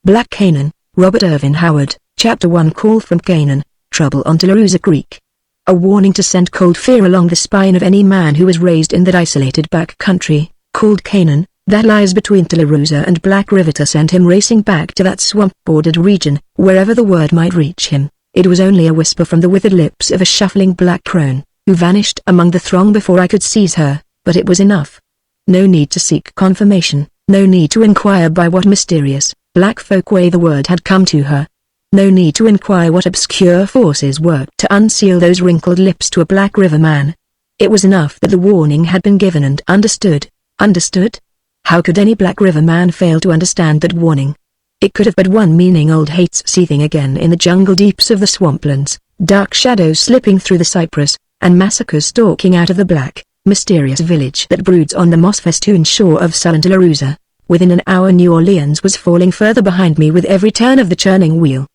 Black Canaan, Robert Ervin Howard, Chapter 1 Call from Canaan, Trouble on Tularosa Creek. A warning to send cold fear along the spine of any man who was raised in that isolated back country, called Canaan, that lies between Tularosa and Black River, to send him racing back to that swamp-bordered region, wherever the word might reach him. It was only a whisper from the withered lips of a shuffling black crone, who vanished among the throng before I could seize her, but it was enough. No need to seek confirmation, no need to inquire by what mysterious, black folk way the word had come to her. No need to inquire what obscure forces worked to unseal those wrinkled lips to a Black River man. It was enough that the warning had been given and understood. Understood? How could any Black River man fail to understand that warning? It could have but one meaning: old hates seething again in the jungle deeps of the swamplands, dark shadows slipping through the cypress, and massacres stalking out of the black, mysterious village that broods on the moss-festooned shore of sullen Tularosa. Within an hour New Orleans was falling further behind me with every turn of the churning wheel.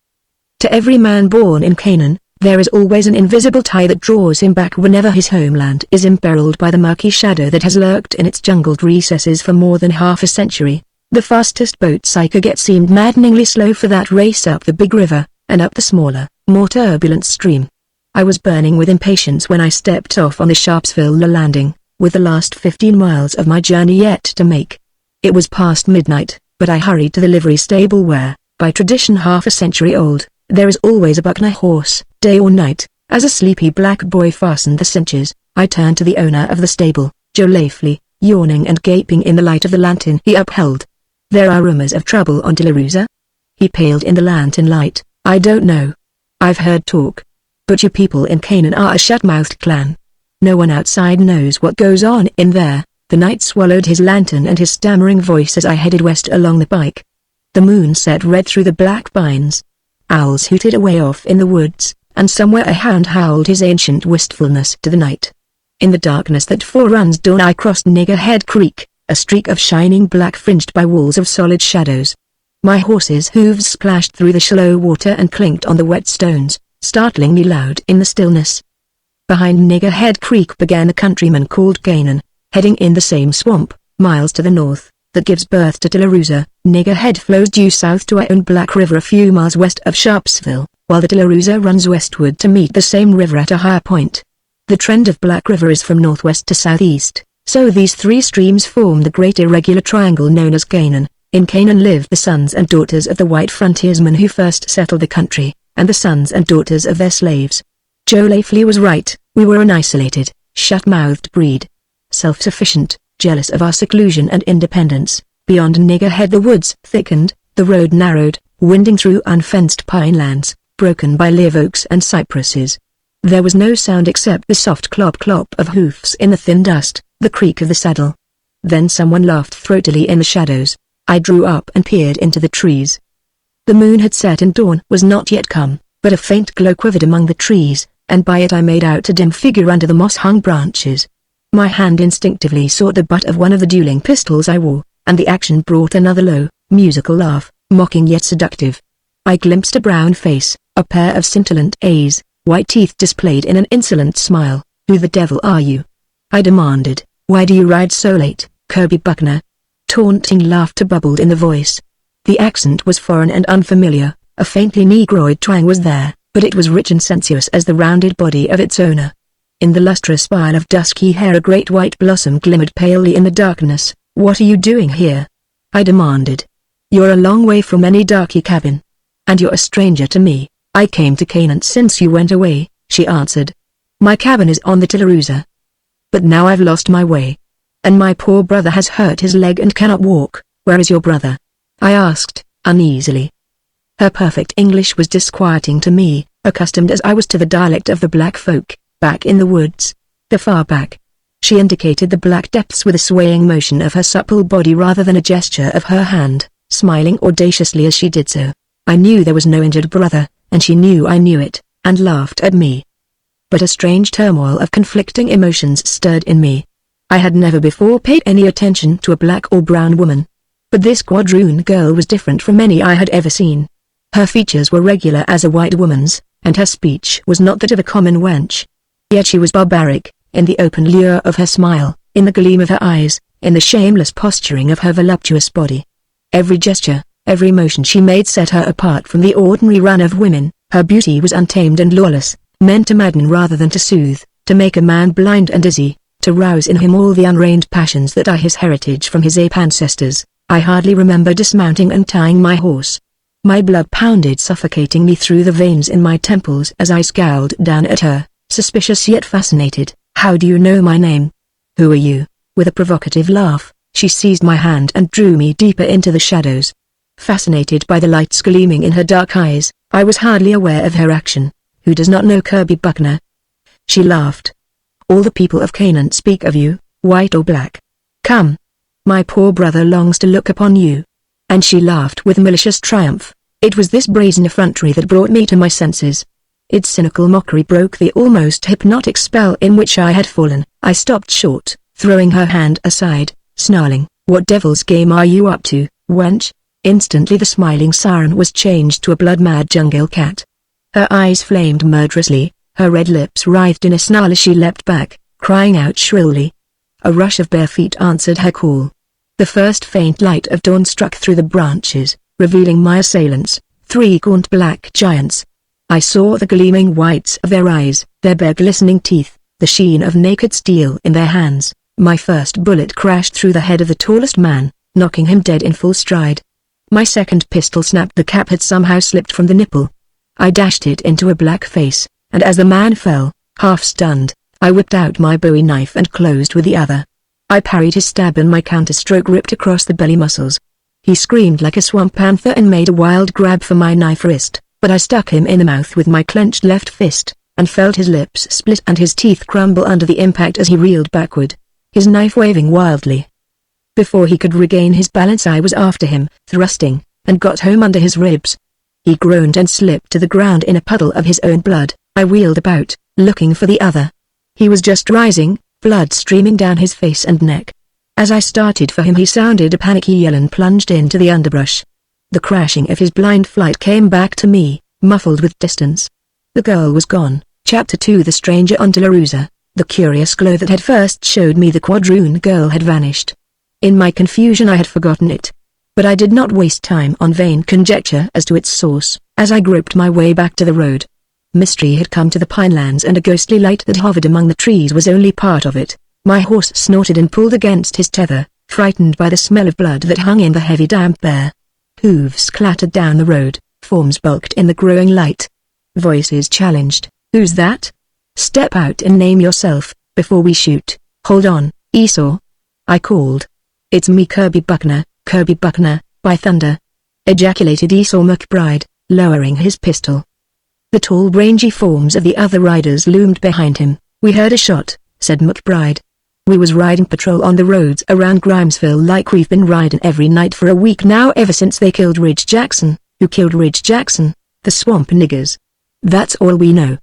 To every man born in Canaan, there is always an invisible tie that draws him back whenever his homeland is imperiled by the murky shadow that has lurked in its jungled recesses for more than half a century. The fastest boats I could get seemed maddeningly slow for that race up the big river, and up the smaller, more turbulent stream. I was burning with impatience when I stepped off on the Sharpsville landing, with the last 15 miles of my journey yet to make. It was past midnight, but I hurried to the livery stable where, by tradition half a century old, there is always a Buckner horse, day or night. As a sleepy black boy fastened the cinches, I turned to the owner of the stable, Joe Lafley, yawning and gaping in the light of the lantern he upheld. "There are rumors of trouble on Tularosa?" He paled in the lantern light. "I don't know. I've heard talk. But you people in Canaan are a shut-mouthed clan. No one outside knows what goes on in there." The night swallowed his lantern and his stammering voice as I headed west along the pike. The moon set red through the black pines. Owls hooted away off in the woods, and somewhere a hound howled his ancient wistfulness to the night. In the darkness that foreruns dawn I crossed Niggerhead Creek, a streak of shining black fringed by walls of solid shadows. My horse's hooves splashed through the shallow water and clinked on the wet stones, startlingly loud in the stillness. Behind Niggerhead Creek began a countryman called Canaan, heading in the same swamp, miles to the north, that gives birth to Tularosa. Niggerhead flows due south to Iron Black River a few miles west of Sharpsville, while the Tularosa runs westward to meet the same river at a higher point. The trend of Black River is from northwest to southeast, so these three streams form the great irregular triangle known as Canaan. In Canaan live the sons and daughters of the white frontiersmen who first settled the country, and the sons and daughters of their slaves. Joe Lafley was right. We were an isolated, shut-mouthed breed. Self-sufficient, jealous of our seclusion and independence. Beyond Niggerhead the woods thickened, the road narrowed, winding through unfenced pinelands, broken by live oaks and cypresses. There was no sound except the soft clop-clop of hoofs in the thin dust, the creak of the saddle. Then someone laughed throatily in the shadows. I drew up and peered into the trees. The moon had set and dawn was not yet come, but a faint glow quivered among the trees, and by it I made out a dim figure under the moss-hung branches. My hand instinctively sought the butt of one of the dueling pistols I wore, and the action brought another low, musical laugh, mocking yet seductive. I glimpsed a brown face, a pair of scintillant eyes, white teeth displayed in an insolent smile. "Who the devil are you?" I demanded. "Why do you ride so late, Kirby Buckner?" Taunting laughter bubbled in the voice. The accent was foreign and unfamiliar, a faintly negroid twang was there, but it was rich and sensuous as the rounded body of its owner. In the lustrous pile of dusky hair a great white blossom glimmered palely in the darkness. "What are you doing here?" I demanded. "You're a long way from any darky cabin. And you're a stranger to me." "I came to Canaan since you went away," she answered. "My cabin is on the Tularosa. But now I've lost my way. And my poor brother has hurt his leg and cannot walk." "Where is your brother?" I asked, uneasily. Her perfect English was disquieting to me, accustomed as I was to the dialect of the black folk. "Back in the woods." "The far back." She indicated the black depths with a swaying motion of her supple body rather than a gesture of her hand, smiling audaciously as she did so. I knew there was no injured brother, and she knew I knew it, and laughed at me. But a strange turmoil of conflicting emotions stirred in me. I had never before paid any attention to a black or brown woman. But this quadroon girl was different from any I had ever seen. Her features were regular as a white woman's, and her speech was not that of a common wench. Yet she was barbaric, in the open lure of her smile, in the gleam of her eyes, in the shameless posturing of her voluptuous body. Every gesture, Every motion she made set her apart from the ordinary run of women. Her beauty was untamed and lawless, meant to madden rather than to soothe, to make a man blind and dizzy, to rouse in him all the unreined passions that are his heritage from his ape ancestors. I hardly remember dismounting and tying my horse. My blood pounded suffocating me through the veins in my temples as I scowled down at her, suspicious yet fascinated. "How do you know my name? Who are you?" With a provocative laugh, she seized my hand and drew me deeper into the shadows. Fascinated by the lights gleaming in her dark eyes, I was hardly aware of her action. "Who does not know Kirby Buckner?" She laughed. "All the people of Canaan speak of you, white or black. Come. My poor brother longs to look upon you." And she laughed with malicious triumph. It was this brazen effrontery that brought me to my senses. Its cynical mockery broke the almost hypnotic spell in which I had fallen. I stopped short, throwing her hand aside, snarling, "What devil's game are you up to, wench?" Instantly the smiling siren was changed to a blood-mad jungle cat. Her eyes flamed murderously, her red lips writhed in a snarl as she leapt back, crying out shrilly. A rush of bare feet answered her call. The first faint light of dawn struck through the branches, revealing my assailants, 3 gaunt black giants. I saw the gleaming whites of their eyes, their bare glistening teeth, the sheen of naked steel in their hands. My first bullet crashed through the head of the tallest man, knocking him dead in full stride. My second pistol snapped. The cap had somehow slipped from the nipple. I dashed it into a black face, and as the man fell, half stunned, I whipped out my bowie knife and closed with the other. I parried his stab and my counterstroke ripped across the belly muscles. He screamed like a swamp panther and made a wild grab for my knife wrist, but I stuck him in the mouth with my clenched left fist, and felt his lips split and his teeth crumble under the impact as he reeled backward, his knife waving wildly. Before he could regain his balance I was after him, thrusting, and got home under his ribs. He groaned and slipped to the ground in a puddle of his own blood. I wheeled about, looking for the other. He was just rising, blood streaming down his face and neck. As I started for him he sounded a panicky yell and plunged into the underbrush. The crashing of his blind flight came back to me, muffled with distance. The girl was gone. Chapter 2. The stranger on Tularosa. The curious glow that had first showed me the quadroon girl had vanished. In my confusion I had forgotten it. But I did not waste time on vain conjecture as to its source. As I groped my way back to the road, mystery had come to the pinelands and a ghostly light that hovered among the trees was only part of it. My horse snorted and pulled against his tether, frightened by the smell of blood that hung in the heavy damp air. Hooves clattered down the road, forms bulked in the growing light. Voices challenged, "Who's that? Step out and name yourself, before we shoot." "Hold on, Esau," I called. "It's me, Kirby Buckner, by thunder," ejaculated Esau McBride, lowering his pistol. The tall rangy forms of the other riders loomed behind him. "We heard a shot," said McBride. "We was riding patrol on the roads around Grimesville like we've been riding every night for a week now ever since they killed Ridge Jackson." "Who killed Ridge Jackson?" "The swamp niggers. That's all we know.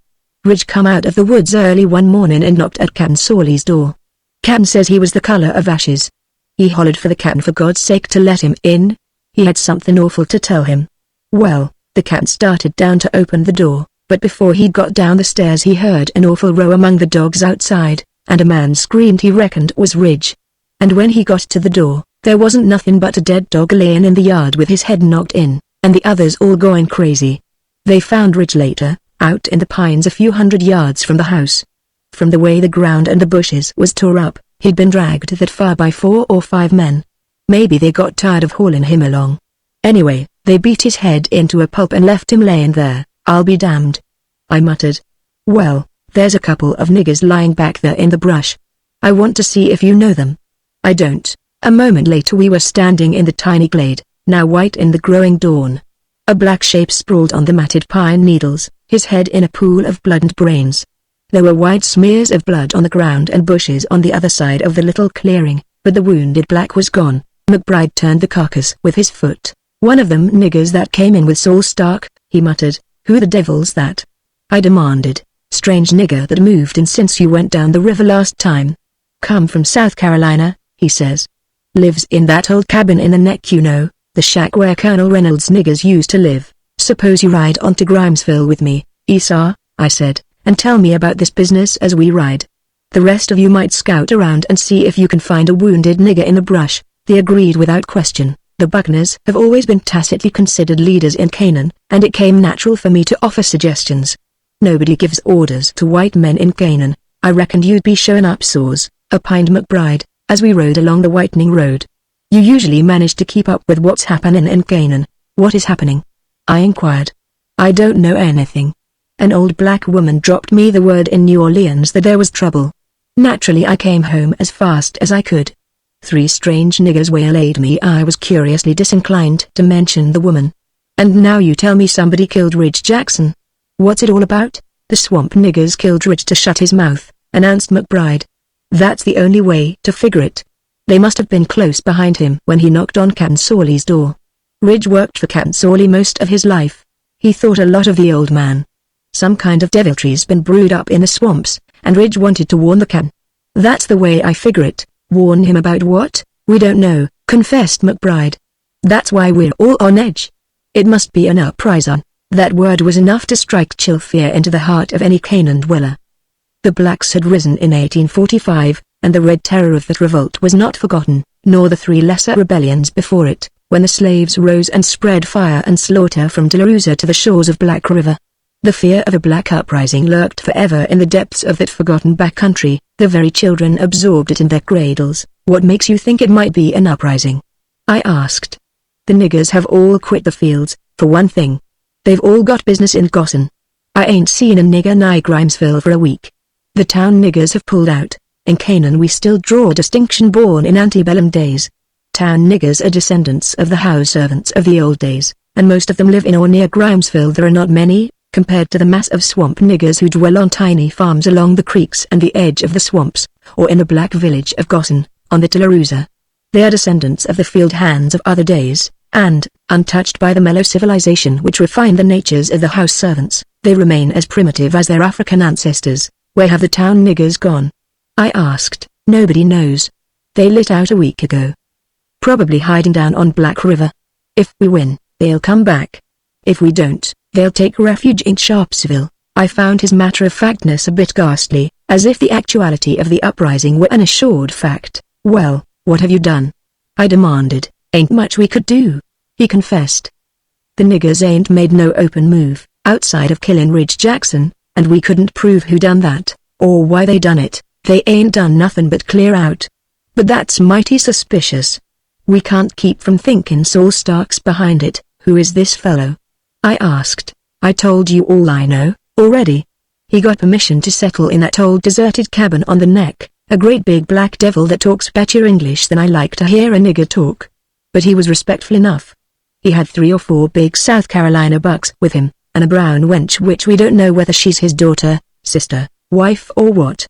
Ridge come out of the woods early one morning and knocked at Captain Sawley's door. Captain says he was the color of ashes. He hollered for the captain for God's sake to let him in. He had something awful to tell him. Well, the captain started down to open the door, but before he got down the stairs he heard an awful row among the dogs outside, and a man screamed he reckoned was Ridge. And when he got to the door, there wasn't nothing but a dead dog laying in the yard with his head knocked in, and the others all going crazy. They found Ridge later, out in the pines a few hundred yards from the house. From the way the ground and the bushes was tore up, he'd been dragged that far by 4 or 5 men. Maybe they got tired of hauling him along. Anyway, they beat his head into a pulp and left him laying there. I'll be damned," I muttered. "Well, there's a couple of niggers lying back there in the brush. I want to see if you know them." "I don't." A moment later we were standing in the tiny glade, now white in the growing dawn. A black shape sprawled on the matted pine needles, his head in a pool of blood and brains. There were wide smears of blood on the ground and bushes on the other side of the little clearing, but the wounded black was gone. McBride turned the carcass with his foot. "One of them niggers that came in with Saul Stark," he muttered. "Who the devil's that?" I demanded. "Strange nigger that moved in since you went down the river last time. Come from South Carolina, he says. Lives in that old cabin in the neck, you know, the shack where Colonel Reynolds' niggers used to live. Suppose you ride on to Grimesville with me, Esau," I said, "and tell me about this business as we ride. The rest of you might scout around and see if you can find a wounded nigger in the brush." They agreed without question. The Buckners have always been tacitly considered leaders in Canaan, and it came natural for me to offer suggestions. Nobody gives orders to white men in Canaan. I reckoned you'd be showing up sores, opined McBride, as we rode along the whitening road. You usually manage to keep up with what's happening in Canaan. What is happening? I inquired. I don't know anything. An old black woman dropped me the word in New Orleans that there was trouble. Naturally I came home as fast as I could. 3 strange niggers waylaid me. I was curiously disinclined to mention the woman. And now you tell me somebody killed Ridge Jackson. What's it all about? The swamp niggers killed Ridge to shut his mouth, announced McBride. That's the only way to figure it. They must have been close behind him when he knocked on Captain Sawley's door. Ridge worked for Captain Sawley most of his life. He thought a lot of the old man. Some kind of deviltry's been brewed up in the swamps, and Ridge wanted to warn the Captain. That's the way I figure it. Warn him about what? We don't know, confessed McBride. That's why we're all on edge. It must be an uprising. That word was enough to strike chill fear into the heart of any Canaan dweller. The blacks had risen in 1845, and the Red Terror of that revolt was not forgotten, nor the 3 lesser rebellions before it, when the slaves rose and spread fire and slaughter from Tularosa to the shores of Black River. The fear of a black uprising lurked forever in the depths of that forgotten backcountry. The very children absorbed it in their cradles. What makes you think it might be an uprising? I asked. The niggers have all quit the fields, for one thing. They've all got business in Goshen. I ain't seen a nigger nigh Grimesville for a week. The town niggers have pulled out. In Canaan we still draw a distinction born in antebellum days. Town niggers are descendants of the house servants of the old days, and most of them live in or near Grimesville. There are not many, compared to the mass of swamp niggers who dwell on tiny farms along the creeks and the edge of the swamps, or in the black village of Goshen, on the Tularosa. They are descendants of the field hands of other days, and, untouched by the mellow civilization which refined the natures of the house servants, they remain as primitive as their African ancestors. Where have the town niggers gone? I asked. Nobody knows. They lit out a week ago. Probably hiding down on Black River. If we win, they'll come back. If we don't, they'll take refuge in Sharpsville. I found his matter-of-factness a bit ghastly, as if the actuality of the uprising were an assured fact. Well, what have you done? I demanded. Ain't much we could do, he confessed. The niggers ain't made no open move, outside of killin' Ridge Jackson, and we couldn't prove who done that, or why they done it. They ain't done nothing but clear out. But that's mighty suspicious. We can't keep from thinking Saul Stark's behind it. Who is this fellow? I asked. I told you all I know, already. He got permission to settle in that old deserted cabin on the neck, a great big black devil that talks better English than I like to hear a nigger talk. But he was respectful enough. He had 3 or 4 big South Carolina bucks with him, and a brown wench which we don't know whether she's his daughter, sister, wife or what.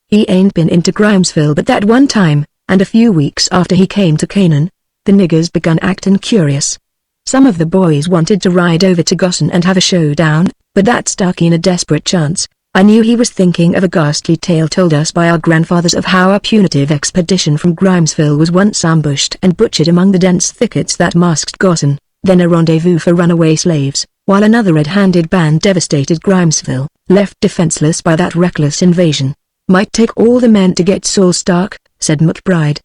He ain't been into Grimesville but that one time, and a few weeks after he came to Canaan, the niggers begun actin' curious. Some of the boys wanted to ride over to Goshen and have a showdown, but that stuck in a desperate chance. I knew he was thinking of a ghastly tale told us by our grandfathers of how a punitive expedition from Grimesville was once ambushed and butchered among the dense thickets that masked Goshen, then a rendezvous for runaway slaves, while another red-handed band devastated Grimesville, left defenseless by that reckless invasion. Might take all the men to get Saul Stark, said McBride.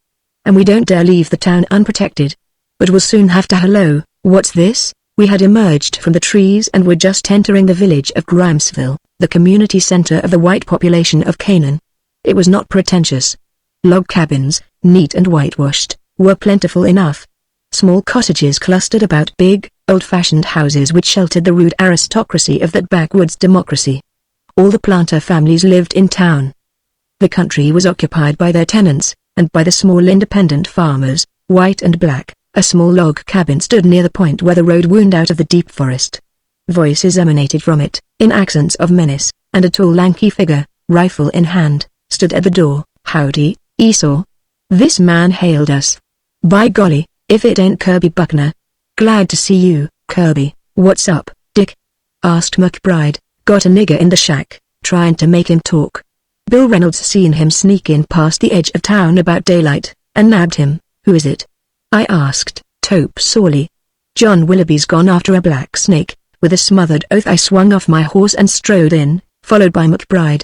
And we don't dare leave the town unprotected. But we'll soon have to. Hello, what's this? We had emerged from the trees and were just entering the village of Grimesville, the community center of the white population of Canaan. It was not pretentious. Log cabins, neat and whitewashed, were plentiful enough. Small cottages clustered about big, old-fashioned houses which sheltered the rude aristocracy of that backwoods democracy. All the planter families lived in town. The country was occupied by their tenants, and by the small independent farmers, white and black. A small log cabin stood near the point where the road wound out of the deep forest. Voices emanated from it, in accents of menace, and a tall lanky figure, rifle in hand, stood at the door. Howdy, Esau. This man hailed us. By golly, if it ain't Kirby Buckner. Glad to see you, Kirby. What's up, Dick? Asked McBride. Got a nigger in the shack, trying to make him talk. Bill Reynolds seen him sneak in past the edge of town about daylight, and nabbed him. Who is it? I asked. Tope Sawley. John Willoughby's gone after a black snake. With a smothered oath I swung off my horse and strode in, followed by McBride.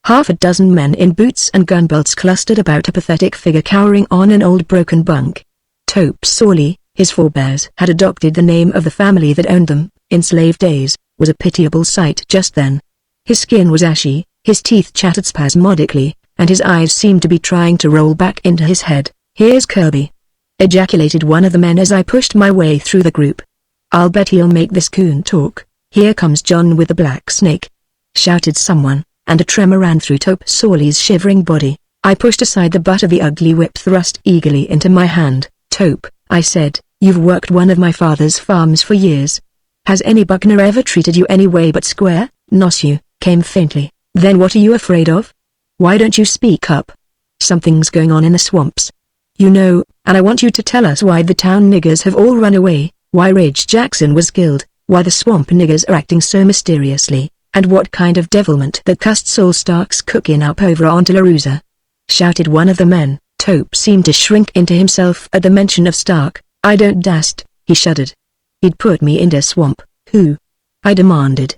6 men in boots and gun belts clustered about a pathetic figure cowering on an old broken bunk. Tope Sawley, His forebears had adopted the name of the family that owned them, in slave days, was a pitiable sight just then. His skin was ashy, his teeth chattered spasmodically, and his eyes seemed to be trying to roll back into his head. "Here's Kirby!" ejaculated one of the men as I pushed my way through the group. "I'll bet he'll make this coon talk." "Here comes John with the black snake!" shouted someone, and a tremor ran through Tope Sawley's shivering body. I pushed aside the butt of the ugly whip thrust eagerly into my hand. "Tope," I said, "you've worked one of my father's farms for years. Has any buckner ever treated you any way but square?" "Nosu," came faintly. "Then what are you afraid of? Why don't you speak up? Something's going on in the swamps. You know, and I want you to tell us why the town niggers have all run away, why Ridge Jackson was killed, why the swamp niggers are acting so mysteriously, and what kind of devilment that cussed Saul Stark's cooking up over on Tularosa," shouted one of the men. Tope seemed to shrink into himself at the mention of Stark. "I don't dast," he shuddered. "He'd put me in the swamp." "Who?" I demanded.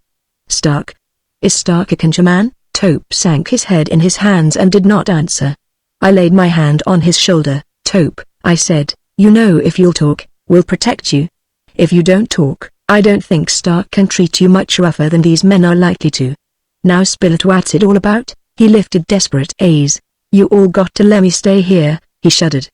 "Stark. Is Stark a Kincher man?" Tope sank his head in his hands and did not answer. I laid my hand on his shoulder. "Tope," I said, "you know if you'll talk, we'll protect you. If you don't talk, I don't think Stark can treat you much rougher than these men are likely to. Now spill it, what's it all about?" He lifted desperate eyes. "You all got to let me stay here," he shuddered.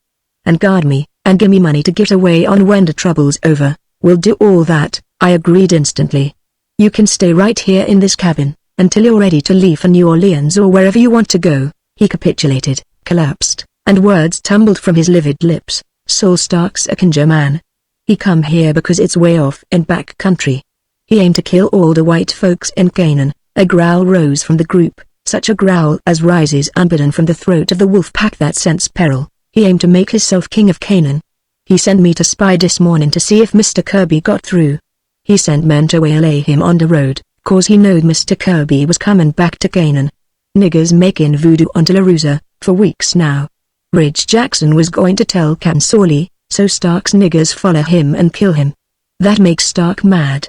"And guard me, and give me money to get away on when the trouble's over." "We'll do all that," I agreed instantly. "You can stay right here in this cabin, until you're ready to leave for New Orleans or wherever you want to go." He capitulated, collapsed, and words tumbled from his livid lips. "Saul Stark's a Kincher man. He come here because it's way off in back country. He aimed to kill all the white folks in Canaan." A growl rose from the group, such a growl as rises unbidden from the throat of the wolf pack that scents peril. "He aimed to make himself king of Canaan. He sent me to spy this morning to see if Mr. Kirby got through. He sent men to waylay him on the road, 'cause he knowed Mr. Kirby was coming back to Canaan. Niggers making voodoo on Tularosa, for weeks now. Ridge Jackson was going to tell Can Sawley, so Stark's niggers follow him and kill him. That makes Stark mad.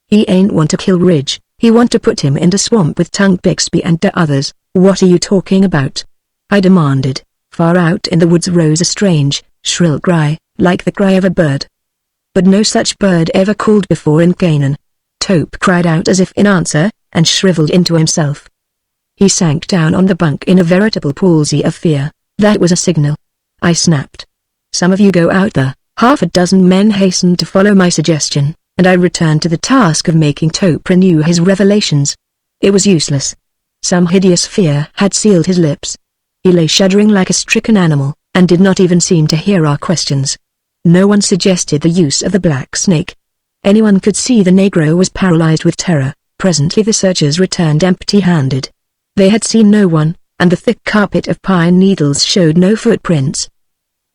He ain't want to kill Ridge, he want to put him in the swamp with Tunk Bixby and the others." "What are you talking about?" I demanded. Far out in the woods rose a strange, shrill cry, like the cry of a bird. But no such bird ever called before in Canaan. Tope cried out as if in answer, and shriveled into himself. He sank down on the bunk in a veritable palsy of fear. "That was a signal," I snapped. "Some of you go out there." Half a dozen men hastened to follow my suggestion, and I returned to the task of making Tope renew his revelations. It was useless. Some hideous fear had sealed his lips. He lay shuddering like a stricken animal, and did not even seem to hear our questions. No one suggested the use of the black snake. Anyone could see the Negro was paralyzed with terror. Presently the searchers returned empty-handed. They had seen no one, and the thick carpet of pine needles showed no footprints.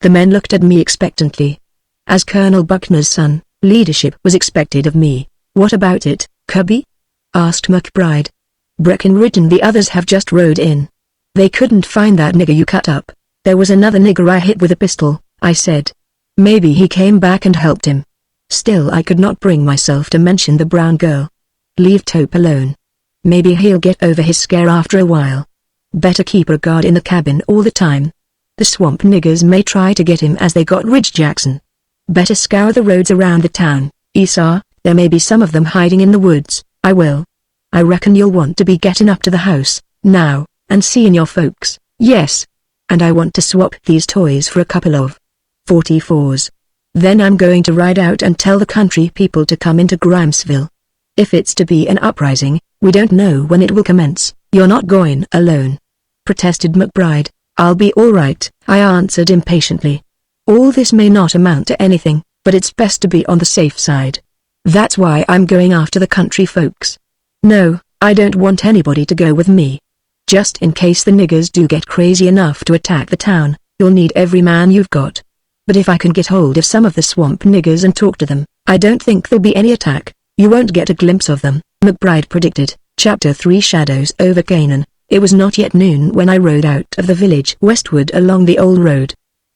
The men looked at me expectantly. As Colonel Buckner's son, leadership was expected of me. "What about it, Kirby?" asked McBride. "Breckinridge and the others have just rode in. They couldn't find that nigger you cut up. There was another nigger I hit with a pistol," I said. "Maybe he came back and helped him." Still I could not bring myself to mention the brown girl. Leave Tope alone. Maybe he'll get over his scare after a while. Better keep a guard in the cabin all the time. The swamp niggers may try to get him as they got Ridge Jackson. Better scour the roads around the town. Esau, there may be some of them hiding in the woods. "I will. I reckon you'll want to be getting up to the house, now, and seeing your folks." "Yes. And I want to swap these toys for a couple of 44s. Then I'm going to ride out and tell the country people to come into Grimesville. If it's to be an uprising, we don't know when it will commence." "You're not going alone," protested McBride. "I'll be all right," I answered impatiently. "All this may not amount to anything, but it's best to be on the safe side. That's why I'm going after the country folks. No, I don't want anybody to go with me. Just in case the niggers do get crazy enough to attack the town, you'll need every man you've got. But if I can get hold of some of the swamp niggers and talk to them, I don't think there'll be any attack. You won't get a glimpse of them," McBride predicted. Chapter 3 Shadows over Canaan. It was not yet noon when I rode out of the village westward along the old road.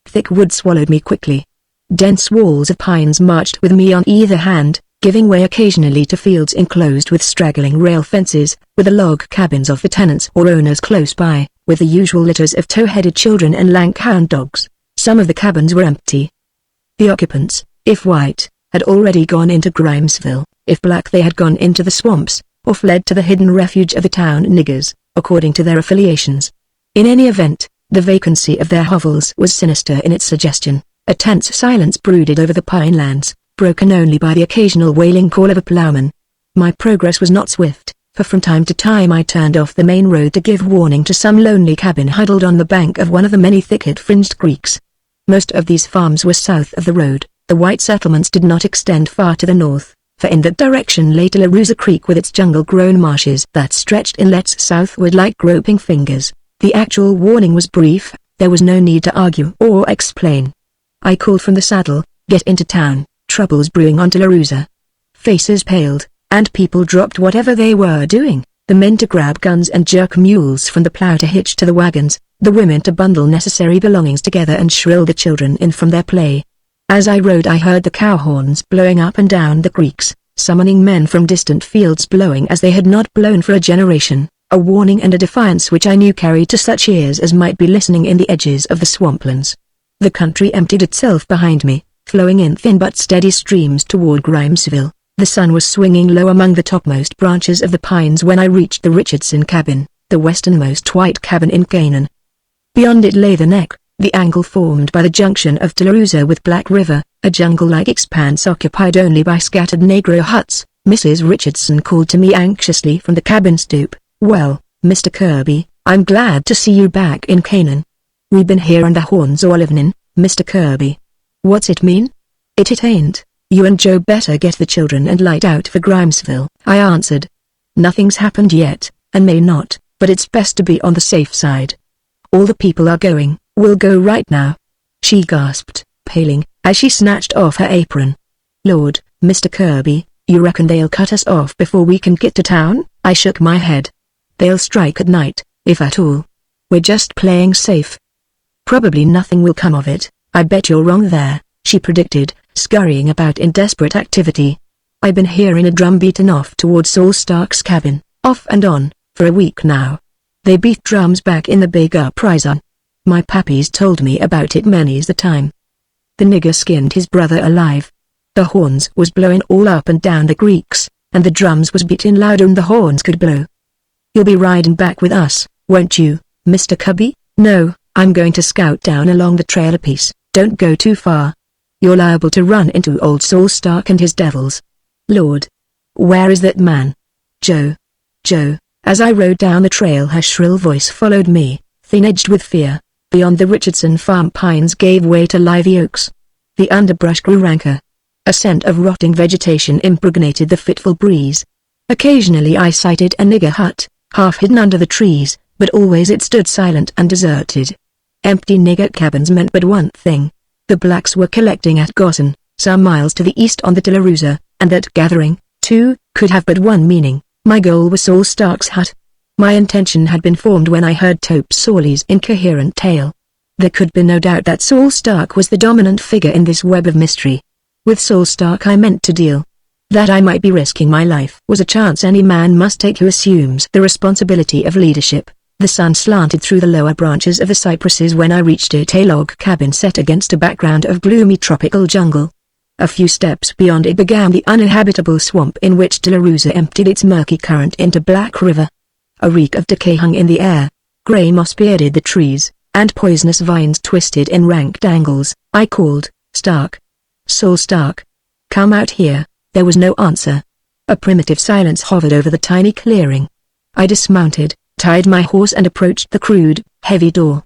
Thick wood swallowed me quickly. Dense walls of pines marched with me on either hand, giving way occasionally to fields enclosed with straggling rail fences, with the log cabins of the tenants or owners close by, with the usual litters of tow-headed children and lank hound dogs. Some of the cabins were empty. The occupants, If white, had already gone into Grimesville, if black they had gone into the swamps, or fled to the hidden refuge of the town niggers, according to their affiliations. In any event, the vacancy of their hovels was sinister in its suggestion. A tense silence brooded over the pine lands, broken only by the occasional wailing call of a plowman. My progress was not swift, for from time to time I turned off the main road to give warning to some lonely cabin huddled on the bank of one of the many thicket-fringed creeks. Most of these farms were south of the road. The white settlements did not extend far to the north, for in that direction lay Tularosa Creek with its jungle-grown marshes that stretched inlets southward like groping fingers. The actual warning was brief, there was no need to argue or explain. I called from the saddle, "Get into town, trouble's brewing on Tularosa." Faces paled, and people dropped whatever they were doing, the men to grab guns and jerk mules from the plow to hitch to the wagons, the women to bundle necessary belongings together and shrill the children in from their play. As I rode I heard the cow horns blowing up and down the creeks, summoning men from distant fields blowing as they had not blown for a generation, a warning and a defiance which I knew carried to such ears as might be listening in the edges of the swamplands. The country emptied itself behind me, flowing in thin but steady streams toward Grimesville. The sun was swinging low among the topmost branches of the pines when I reached the Richardson cabin, the westernmost white cabin in Canaan. Beyond it lay the neck, the angle formed by the junction of Tularosa with Black River, a jungle-like expanse occupied only by scattered Negro huts. Mrs. Richardson called to me anxiously from the cabin stoop, "Well, Mr. Kirby, I'm glad to see you back in Canaan. We been here on the horns all evening, Mr. Kirby." "What's it mean?" It ain't. You and Joe better get the children and light out for Grimesville," I answered. "Nothing's happened yet, and may not, but it's best to be on the safe side. All the people are going, we'll go right now." She gasped, paling, as she snatched off her apron. "Lord, Mr. Kirby, you reckon they'll cut us off before we can get to town?" I shook my head. "They'll strike at night, if at all. We're just playing safe." "Probably nothing will come of it, I bet you're wrong there," she predicted, scurrying about in desperate activity. "I've been hearing a drum beaten off toward Saul Stark's cabin, off and on, for a week now. They beat drums back in the big uprising. My pappies told me about it many's the time. The nigger skinned his brother alive. The horns was blowing all up and down the creeks, and the drums was beatin' louder'n the horns could blow. You'll be riding back with us, won't you, Mr. Cubby?" "No, I'm going to scout down along the trail a piece. Don't go too far. You're liable to run into old Saul Stark and his devils." "Lord! Where is that man?" "Joe. Joe." As I rode down the trail her shrill voice followed me, thin-edged with fear. Beyond the Richardson farm pines gave way to lively oaks. The underbrush grew ranker. A scent of rotting vegetation impregnated the fitful breeze. Occasionally I sighted a nigger hut, half hidden under the trees, but always it stood silent and deserted. Empty nigger cabins meant but one thing. The blacks were collecting at Gossan, some miles to the east on the Tularosa, and that gathering, too, could have but one meaning. My goal was Saul Stark's hut. My intention had been formed when I heard Tope Sawley's incoherent tale. There could be no doubt that Saul Stark was the dominant figure in this web of mystery. With Saul Stark I meant to deal. That I might be risking my life was a chance any man must take who assumes the responsibility of leadership. The sun slanted through the lower branches of the cypresses when I reached it, a log cabin set against a background of gloomy tropical jungle. A few steps beyond it began the uninhabitable swamp in which Tularosa emptied its murky current into Black River. A reek of decay hung in the air. Grey moss bearded the trees, and poisonous vines twisted in ranked angles. I called, "Stark. Saul Stark. Come out here." There was no answer. A primitive silence hovered over the tiny clearing. I dismounted, tied my horse and approached the crude, heavy door.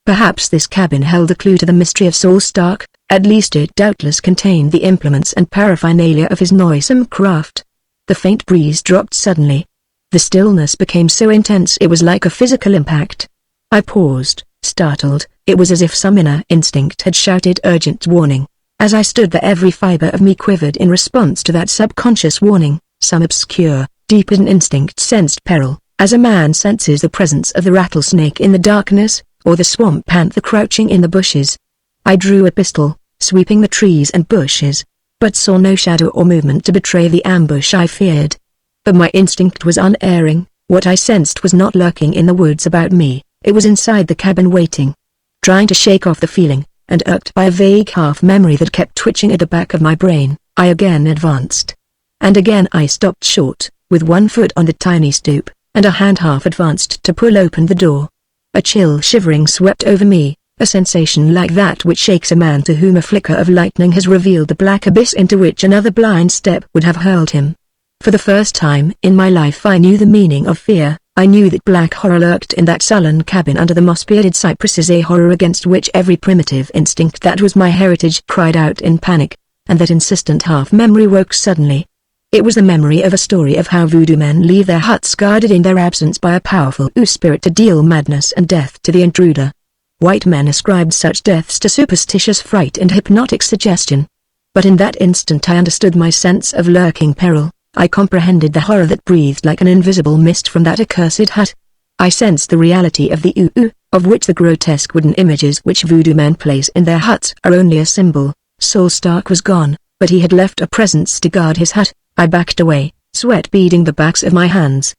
Perhaps this cabin held a clue to the mystery of Saul Stark, at least it doubtless contained the implements and paraphernalia of his noisome craft. The faint breeze dropped suddenly. The stillness became so intense it was like a physical impact. I paused, startled. It was as if some inner instinct had shouted urgent warning. As I stood there every fiber of me quivered in response to that subconscious warning. Some obscure, deep-hidden instinct sensed peril, as a man senses the presence of the rattlesnake in the darkness, or the swamp panther crouching in the bushes. I drew a pistol, sweeping the trees and bushes, but saw no shadow or movement to betray the ambush I feared. But my instinct was unerring. What I sensed was not lurking in the woods about me, it was inside the cabin waiting. Trying to shake off the feeling, and irked by a vague half-memory that kept twitching at the back of my brain, I again advanced. And again I stopped short, with one foot on the tiny stoop, and a hand half advanced to pull open the door. A chill shivering swept over me, a sensation like that which shakes a man to whom a flicker of lightning has revealed the black abyss into which another blind step would have hurled him. For the first time in my life I knew the meaning of fear. I knew that black horror lurked in that sullen cabin under the moss-bearded cypresses, a horror against which every primitive instinct that was my heritage cried out in panic, and that insistent half-memory woke suddenly. It was the memory of a story of how voodoo men leave their huts guarded in their absence by a powerful spirit to deal madness and death to the intruder. White men ascribed such deaths to superstitious fright and hypnotic suggestion. But in that instant I understood my sense of lurking peril. I comprehended the horror that breathed like an invisible mist from that accursed hut. I sensed the reality of the oo, of which the grotesque wooden images which voodoo men place in their huts are only a symbol. Saul Stark was gone, but he had left a presence to guard his hut. I backed away, sweat beading the backs of my hands.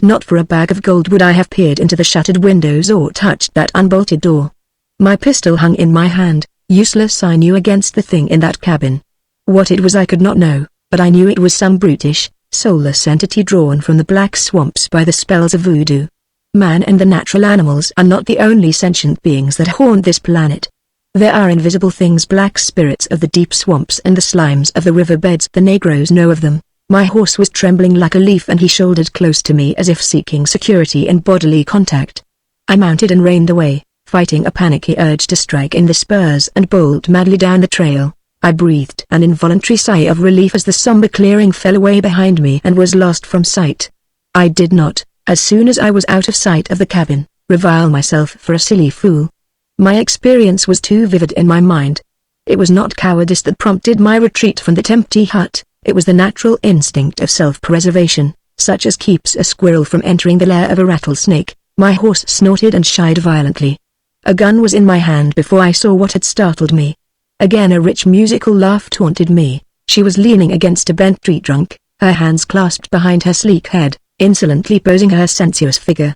Not for a bag of gold would I have peered into the shuttered windows or touched that unbolted door. My pistol hung in my hand, useless I knew against the thing in that cabin. What it was I could not know, but I knew it was some brutish, soulless entity drawn from the black swamps by the spells of voodoo. Man and the natural animals are not the only sentient beings that haunt this planet. There are invisible things, black spirits of the deep swamps and the slimes of the riverbeds. The Negroes know of them. My horse was trembling like a leaf and he shouldered close to me as if seeking security and bodily contact. I mounted and reined away, fighting a panicky urge to strike in the spurs and bolt madly down the trail. I breathed an involuntary sigh of relief as the somber clearing fell away behind me and was lost from sight. I did not, as soon as I was out of sight of the cabin, revile myself for a silly fool. My experience was too vivid in my mind. It was not cowardice that prompted my retreat from that empty hut, it was the natural instinct of self-preservation, such as keeps a squirrel from entering the lair of a rattlesnake. My horse snorted and shied violently. A gun was in my hand before I saw what had startled me. Again a rich musical laugh taunted me. She was leaning against a bent tree trunk, her hands clasped behind her sleek head, insolently posing her sensuous figure.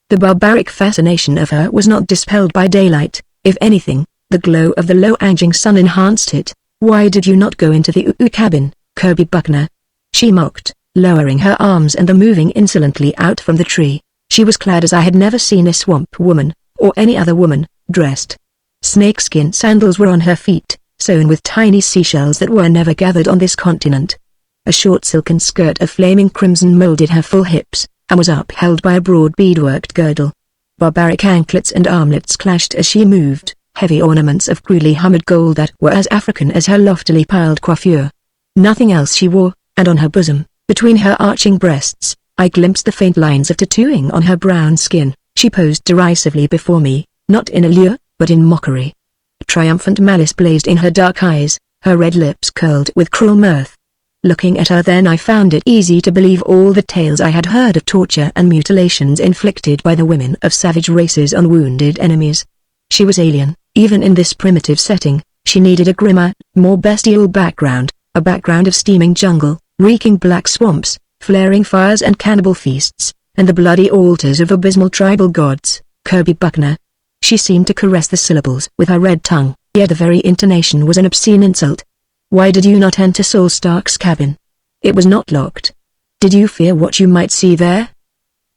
The barbaric fascination of her was not dispelled by daylight. If anything, the glow of the low-angling sun enhanced it. "Why did you not go into the cabin, Kirby Buckner?" she mocked, lowering her arms and moving insolently out from the tree. She was clad as I had never seen a swamp woman, or any other woman, dressed. Snakeskin sandals were on her feet, sewn with tiny seashells that were never gathered on this continent. A short silken skirt of flaming crimson molded her full hips, and was upheld by a broad beadworked girdle. Barbaric anklets and armlets clashed as she moved, heavy ornaments of crudely hammered gold that were as African as her loftily piled coiffure. Nothing else she wore, and on her bosom, between her arching breasts, I glimpsed the faint lines of tattooing on her brown skin. She posed derisively before me, not in allure, but in mockery. Triumphant malice blazed in her dark eyes, her red lips curled with cruel mirth. Looking at her then I found it easy to believe all the tales I had heard of torture and mutilations inflicted by the women of savage races on wounded enemies. She was alien, even in this primitive setting. She needed a grimmer, more bestial background, a background of steaming jungle, reeking black swamps, flaring fires and cannibal feasts, and the bloody altars of abysmal tribal gods. Kirby Buckner. She seemed to caress the syllables with her red tongue, yet the very intonation was an obscene insult. "Why did you not enter Saul Stark's cabin? It was not locked. Did you fear what you might see there?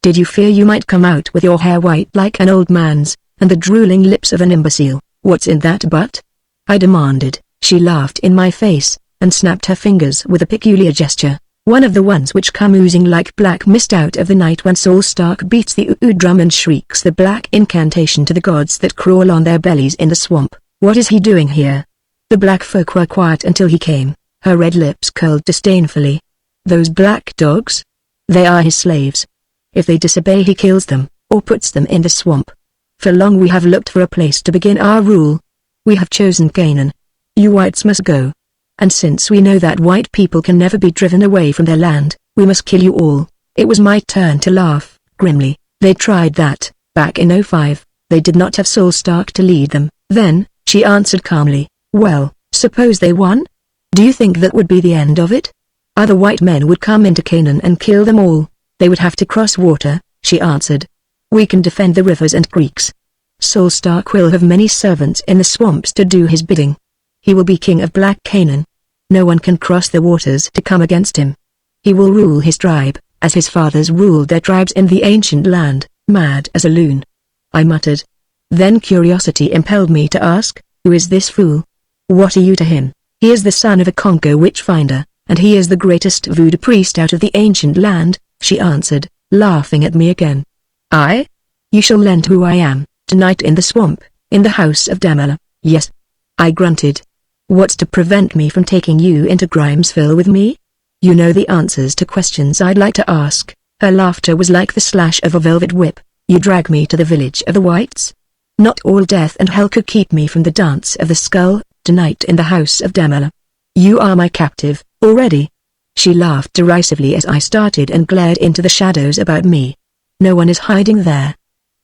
Did you fear you might come out with your hair white like an old man's, and the drooling lips of an imbecile? What's in that butt?" I demanded. She laughed in my face, and snapped her fingers with a peculiar gesture, one of the ones which come oozing like black mist out of the night when Saul Stark beats the drum and shrieks the black incantation to the gods that crawl on their bellies in the swamp. "What is he doing here?" The black folk were quiet until he came. Her red lips curled disdainfully. "Those black dogs? They are his slaves. If they disobey he kills them, or puts them in the swamp. For long we have looked for a place to begin our rule. We have chosen Canaan. You whites must go. And since we know that white people can never be driven away from their land, we must kill you all." It was my turn to laugh, grimly. They tried that, back in '05, they did not have Saul Stark to lead them. Then, she answered calmly, "Well, suppose they won? Do you think that would be the end of it? Other white men would come into Canaan and kill them all. They would have to cross water," she answered. "We can defend the rivers and creeks. Saul Stark will have many servants in the swamps to do his bidding. He will be king of Black Canaan. No one can cross the waters to come against him. He will rule his tribe, as his fathers ruled their tribes in the ancient land, mad as a loon. I muttered. Then curiosity impelled me to ask, who is this fool? What are you to him? He is the son of a Congo witch-finder, and he is the greatest voodoo priest out of the ancient land, she answered, laughing at me again. I? You shall learn who I am, tonight in the swamp, in the house of Damela. Yes. I grunted. What's to prevent me from taking you into Grimesville with me? You know the answers to questions I'd like to ask. Her laughter was like the slash of a velvet whip. You drag me to the village of the whites? Not all death and hell could keep me from the dance of the skull, tonight in the house of Damela. You are my captive, already. She laughed derisively as I started and glared into the shadows about me. No one is hiding there.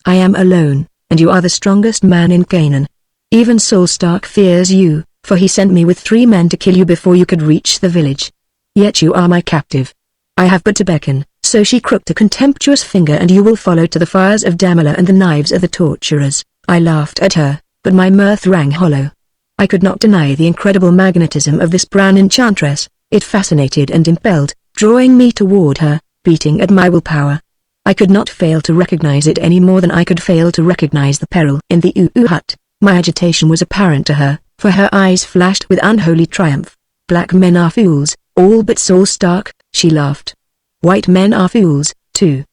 I am alone, and you are the strongest man in Canaan. Even Saul Stark fears you, for he sent me with 3 men to kill you before you could reach the village. Yet you are my captive. I have but to beckon, so she crooked a contemptuous finger, and you will follow to the fires of Damela and the knives of the torturers. I laughed at her, but my mirth rang hollow. I could not deny the incredible magnetism of this brown enchantress. It fascinated and impelled, drawing me toward her, beating at my willpower. I could not fail to recognize it any more than I could fail to recognize the peril in the hut. My agitation was apparent to her, for her eyes flashed with unholy triumph. Black men are fools, all but Saul Stark, she laughed. White men are fools, too.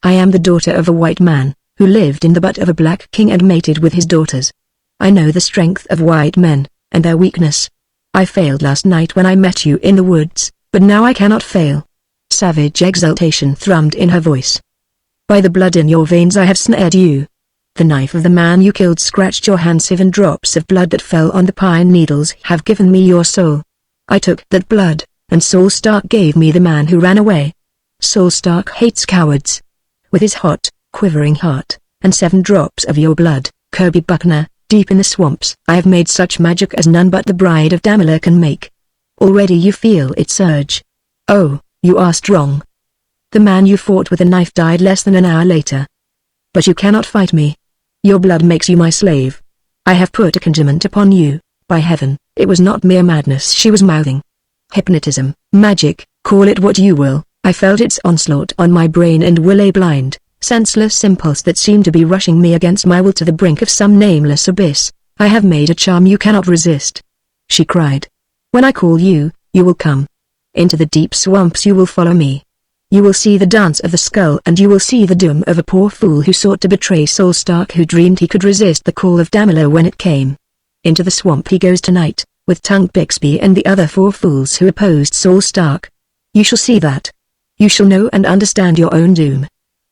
I am the daughter of a white man, who lived in the butt of a black king and mated with his daughters. I know the strength of white men, and their weakness. I failed last night when I met you in the woods, but now I cannot fail. Savage exultation thrummed in her voice. By the blood in your veins I have snared you. The knife of the man you killed scratched your hand. 7 drops of blood that fell on the pine needles have given me your soul. I took that blood, and Saul Stark gave me the man who ran away. Saul Stark hates cowards. With his hot, quivering heart, and 7 drops of your blood, Kirby Buckner, deep in the swamps, I have made such magic as none but the bride of Damela can make. Already you feel it surge. Oh, you are strong. The man you fought with a knife died less than an hour later. But you cannot fight me. Your blood makes you my slave. I have put a conjurement upon you. By heaven, it was not mere madness she was mouthing. Hypnotism, magic, call it what you will. I felt its onslaught on my brain and will a blind, senseless impulse that seemed to be rushing me against my will to the brink of some nameless abyss. I have made a charm you cannot resist. She cried. When I call you, you will come. Into the deep swamps you will follow me. You will see the dance of the skull, and you will see the doom of a poor fool who sought to betray Saul Stark, who dreamed he could resist the call of Damela when it came. Into the swamp he goes tonight, with Tongue Bixby and the other 4 fools who opposed Saul Stark. You shall see that. You shall know and understand your own doom.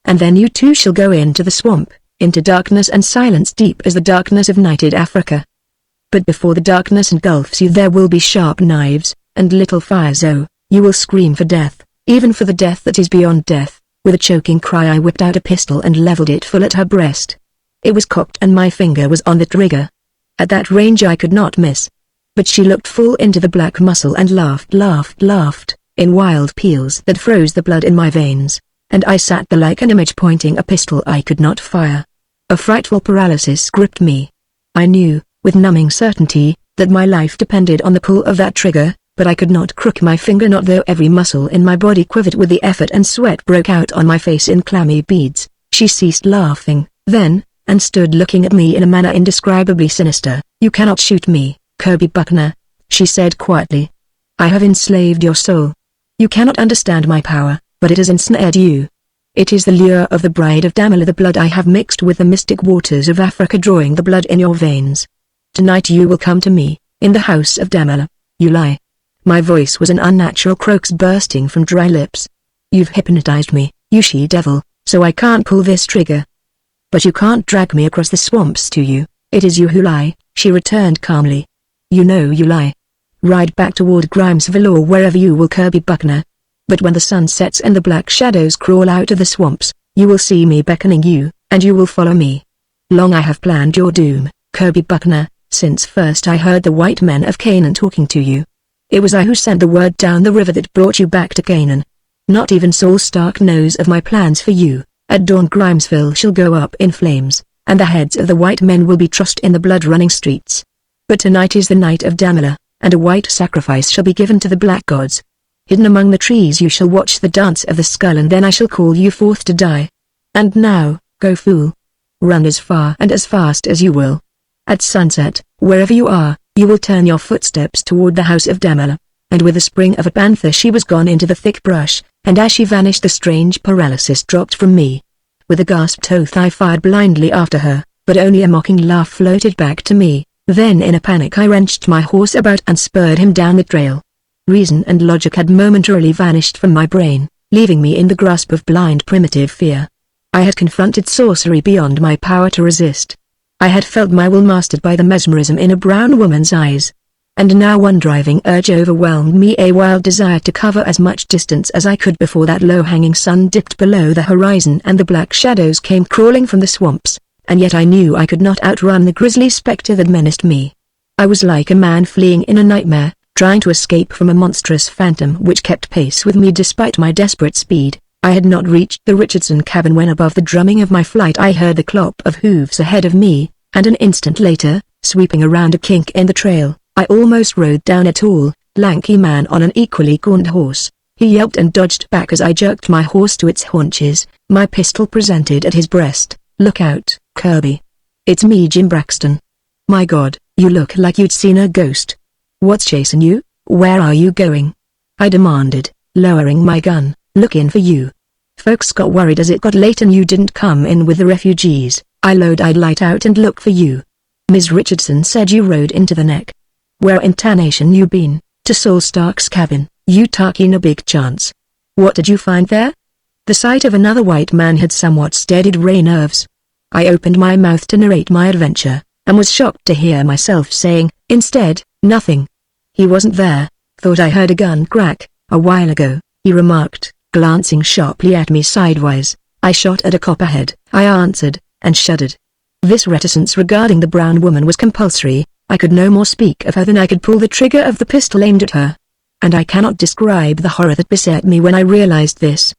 And then you too shall go into the swamp, into darkness and silence deep as the darkness of nighted Africa. But before the darkness engulfs you there will be sharp knives, and little fires. Oh, you will scream for death, even for the death that is beyond death. With a choking cry I whipped out a pistol and leveled it full at her breast. It was cocked and my finger was on the trigger. At that range I could not miss. But she looked full into the black muzzle and laughed, in wild peals that froze the blood in my veins, and I sat there like an image pointing a pistol I could not fire. A frightful paralysis gripped me. I knew, with numbing certainty, that my life depended on the pull of that trigger, but I could not crook my finger, not though every muscle in my body quivered with the effort and sweat broke out on my face in clammy beads. She ceased laughing, then, and stood looking at me in a manner indescribably sinister. You cannot shoot me, Kirby Buckner, she said quietly. I have enslaved your soul. You cannot understand my power, but it has ensnared you. It is the lure of the bride of Damela, the blood I have mixed with the mystic waters of Africa, drawing the blood in your veins. Tonight you will come to me, in the house of Damela. You lie. My voice was an unnatural croak bursting from dry lips. You've hypnotized me, you she-devil, so I can't pull this trigger. But you can't drag me across the swamps to you. It is you who lie, she returned calmly. You know you lie. Ride back toward Grimesville or wherever you will, Kirby Buckner. But when the sun sets and the black shadows crawl out of the swamps, you will see me beckoning you, and you will follow me. Long I have planned your doom, Kirby Buckner, since first I heard the white men of Canaan talking to you. It was I who sent the word down the river that brought you back to Canaan. Not even Saul Stark knows of my plans for you. At dawn Grimesville shall go up in flames. and the heads of the white men will be trussed in the blood-running streets. But tonight is the night of Damala, and a white sacrifice shall be given to the black gods. Hidden among the trees you shall watch the dance of the skull, and then I shall call you forth to die. And now, go fool. Run as far and as fast as you will. At sunset, wherever you are, you will turn your footsteps toward the house of Damala." And with the spring of a panther she was gone into the thick brush, and as she vanished the strange paralysis dropped from me. With a gasped oath I fired blindly after her, but only a mocking laugh floated back to me. Then in a panic I wrenched my horse about and spurred him down the trail. Reason and logic had momentarily vanished from my brain, leaving me in the grasp of blind primitive fear. I had confronted sorcery beyond my power to resist. I had felt my will mastered by the mesmerism in a brown woman's eyes. And now one driving urge overwhelmed me, a wild desire to cover as much distance as I could before that low-hanging sun dipped below the horizon and the black shadows came crawling from the swamps, and yet I knew I could not outrun the grisly spectre that menaced me. I was like a man fleeing in a nightmare, trying to escape from a monstrous phantom which kept pace with me despite my desperate speed. I had not reached the Richardson cabin when above the drumming of my flight I heard the clop of hooves ahead of me, and an instant later, sweeping around a kink in the trail, I almost rode down a tall, lanky man on an equally gaunt horse. He yelped and dodged back as I jerked my horse to its haunches, my pistol presented at his breast. "Look out, Kirby. It's me, Jim Braxton. My God, you look like you'd seen a ghost. What's chasing you? Where are you going?" I demanded, lowering my gun. "Looking for you. Folks got worried as it got late and you didn't come in with the refugees. I'd light out and look for you. Ms. Richardson said you rode into the neck. Where in tarnation you been?" "To Saul Stark's cabin, you taking a big chance." "What did you find there?" The sight of another white man had somewhat steadied Ray's nerves. I opened my mouth to narrate my adventure, and was shocked to hear myself saying, instead, "Nothing. He wasn't there. Thought I heard a gun crack a while ago," he remarked, glancing sharply at me sidewise. "I shot at a copperhead," I answered, and shuddered. This reticence regarding the brown woman was compulsory. I could no more speak of her than I could pull the trigger of the pistol aimed at her. And I cannot describe the horror that beset me when I realized this.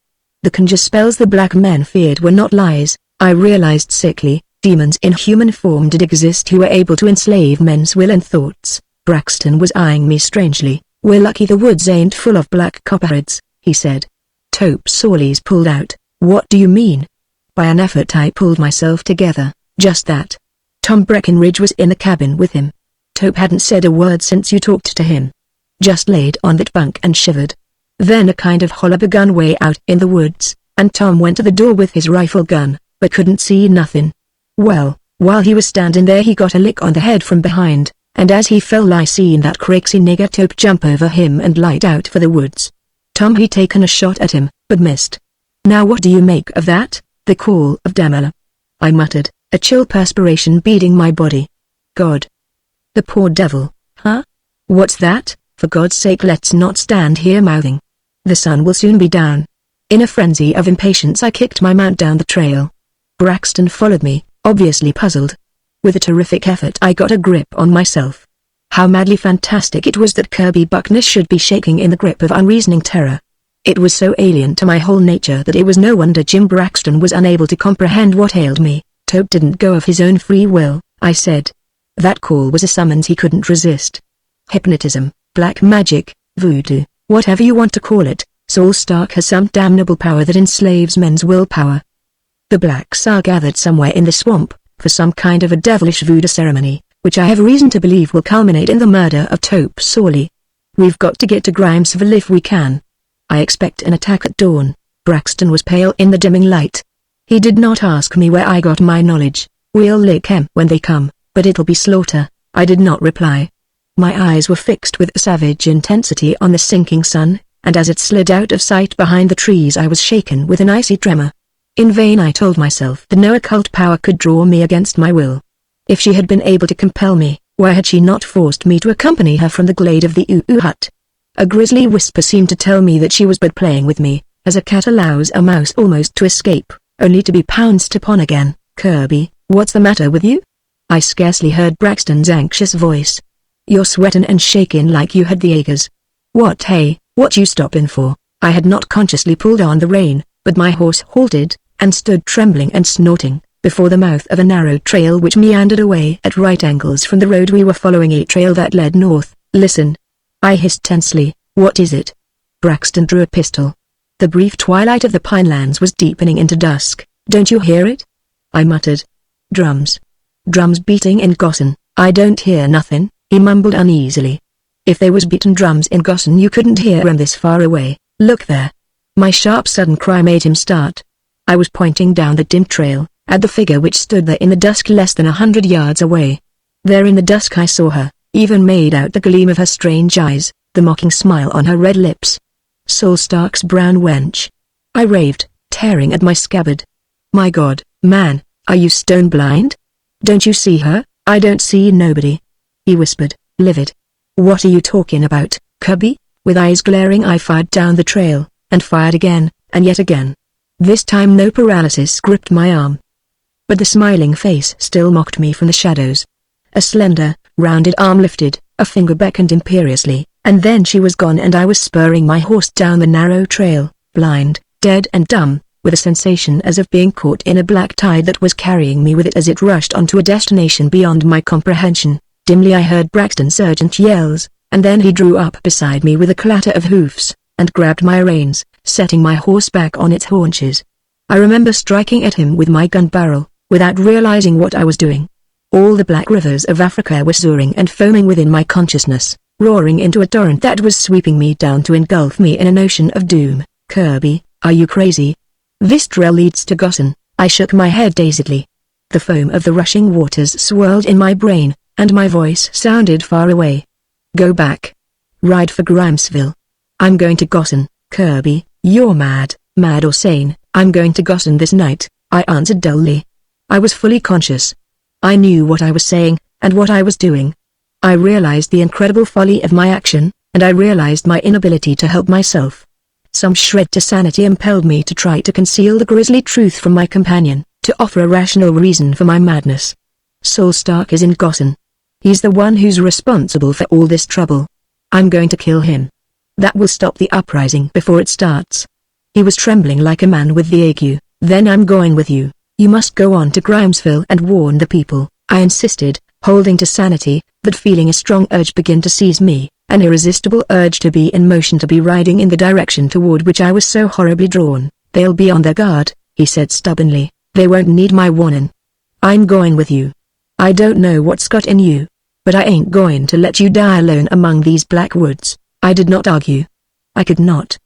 The conjure spells the black men feared were not lies. I realized sickly, demons in human form did exist who were able to enslave men's will and thoughts. Braxton was eyeing me strangely. "We're lucky the woods ain't full of black copperheads," he said. Tope Sawley's pulled out. "What do you mean?" By an effort I pulled myself together. "Just that. Tom Breckinridge was in the cabin with him. Tope hadn't said a word since you talked to him. Just laid on that bunk and shivered. Then a kind of holler begun way out in the woods, and Tom went to the door with his rifle gun, but couldn't see nothing. Well, while he was standing there he got a lick on the head from behind, and as he fell I seen that crazy nigger Tope jump over him and light out for the woods. Tom he taken a shot at him, but missed. Now what do you make of that? The call of Damala," I muttered, a chill perspiration beading my body. "God. The poor devil, huh? What's that? For God's sake let's not stand here mouthing. The sun will soon be down." In a frenzy of impatience I kicked my mount down the trail. Braxton followed me, obviously puzzled. With a terrific effort I got a grip on myself. How madly fantastic it was that Kirby Buckner should be shaking in the grip of unreasoning terror. It was so alien to my whole nature that it was no wonder Jim Braxton was unable to comprehend what ailed me. "Tope didn't go of his own free will," I said. "That call was a summons he couldn't resist. Hypnotism, black magic, voodoo, whatever you want to call it, Saul Stark has some damnable power that enslaves men's willpower. The blacks are gathered somewhere in the swamp, for some kind of a devilish voodoo ceremony, which I have reason to believe will culminate in the murder of Tope Sawley. We've got to get to Grimesville if we can. I expect an attack at dawn." Braxton was pale in the dimming light. He did not ask me where I got my knowledge. "We'll lick 'em when they come, but it'll be slaughter," I did not reply. My eyes were fixed with savage intensity on the sinking sun, and as it slid out of sight behind the trees I was shaken with an icy tremor. In vain I told myself that no occult power could draw me against my will. If she had been able to compel me, why had she not forced me to accompany her from the glade of the Ooh hut? A grisly whisper seemed to tell me that she was but playing with me, as a cat allows a mouse almost to escape, only to be pounced upon again. "Kirby, what's the matter with you?" I scarcely heard Braxton's anxious voice. "You're sweating and shaking like you had the agues. What hey, what you stopping for?" I had not consciously pulled on the rein, but my horse halted, and stood trembling and snorting, before the mouth of a narrow trail which meandered away at right angles from the road we were following, a trail that led north. "Listen!" I hissed tensely. "What is it?" Braxton drew a pistol. The brief twilight of the pinelands was deepening into dusk. "Don't you hear it?" I muttered. "Drums. Drums beating in Gossan." "I don't hear nothing," he mumbled uneasily. "If there was beaten drums in Gossan you couldn't hear 'em this far away. Look there." My sharp sudden cry made him start. I was pointing down the dim trail, at the figure which stood there in the dusk less than 100 yards away. There in the dusk I saw her, even made out the gleam of her strange eyes, the mocking smile on her red lips. "Sol Stark's brown wench!" I raved, tearing at my scabbard. "My God, man, are you stone blind? Don't you see her?" "I don't see nobody," he whispered, livid. "What are you talking about, cubby?" With eyes glaring I fired down the trail, and fired again, and yet again. This time no paralysis gripped my arm. But the smiling face still mocked me from the shadows. A slender, rounded arm lifted, a finger beckoned imperiously, and then she was gone and I was spurring my horse down the narrow trail, blind, dead and dumb, with a sensation as of being caught in a black tide that was carrying me with it as it rushed on to a destination beyond my comprehension. Dimly I heard Braxton's urgent yells, and then he drew up beside me with a clatter of hoofs, and grabbed my reins, setting my horse back on its haunches. I remember striking at him with my gun barrel, without realizing what I was doing. All the black rivers of Africa were soaring and foaming within my consciousness, roaring into a torrent that was sweeping me down to engulf me in an ocean of doom. "Kirby, are you crazy? This trail leads to Gossan." I shook my head dazedly. The foam of the rushing waters swirled in my brain, and my voice sounded far away. "Go back. Ride for Grimesville." "I'm going to Gossan, Kirby." "You're mad." "Mad or sane, I'm going to Gossan this night," I answered dully. I was fully conscious. I knew what I was saying, and what I was doing. I realized the incredible folly of my action, and I realized my inability to help myself. Some shred to sanity impelled me to try to conceal the grisly truth from my companion, to offer a rational reason for my madness. "Sol Stark is in Gossan. He's the one who's responsible for all this trouble. I'm going to kill him. That will stop the uprising before it starts." He was trembling like a man with the ague. "Then I'm going with you. You must go on to Grimesville and warn the people," I insisted, holding to sanity, but feeling a strong urge begin to seize me, an irresistible urge to be in motion, to be riding in the direction toward which I was so horribly drawn. "They'll be on their guard," he said stubbornly. "They won't need my warning. I'm going with you. I don't know what's got in you, but I ain't going to let you die alone among these black woods." I did not argue. I could not.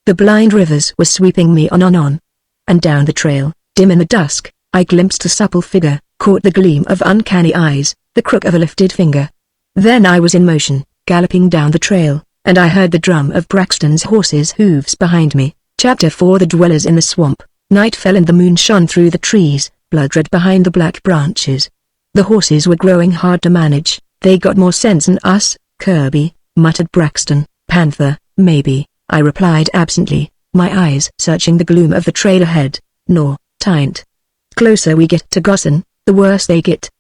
The blind rivers were sweeping me on. And down the trail, dim in the dusk, I glimpsed a supple figure, caught the gleam of uncanny eyes, the crook of a lifted finger. Then I was in motion, galloping down the trail, and I heard the drum of Braxton's horse's hooves behind me. Chapter 4 The Dwellers in the Swamp. Night fell and the moon shone through the trees, blood-red behind the black branches. The horses were growing hard to manage. "They got more sense than us, Kirby," muttered Braxton. "Panther, maybe," I replied absently, my eyes searching the gloom of the trail ahead. "No, tain't. Closer we get to Gossan, the worse they get.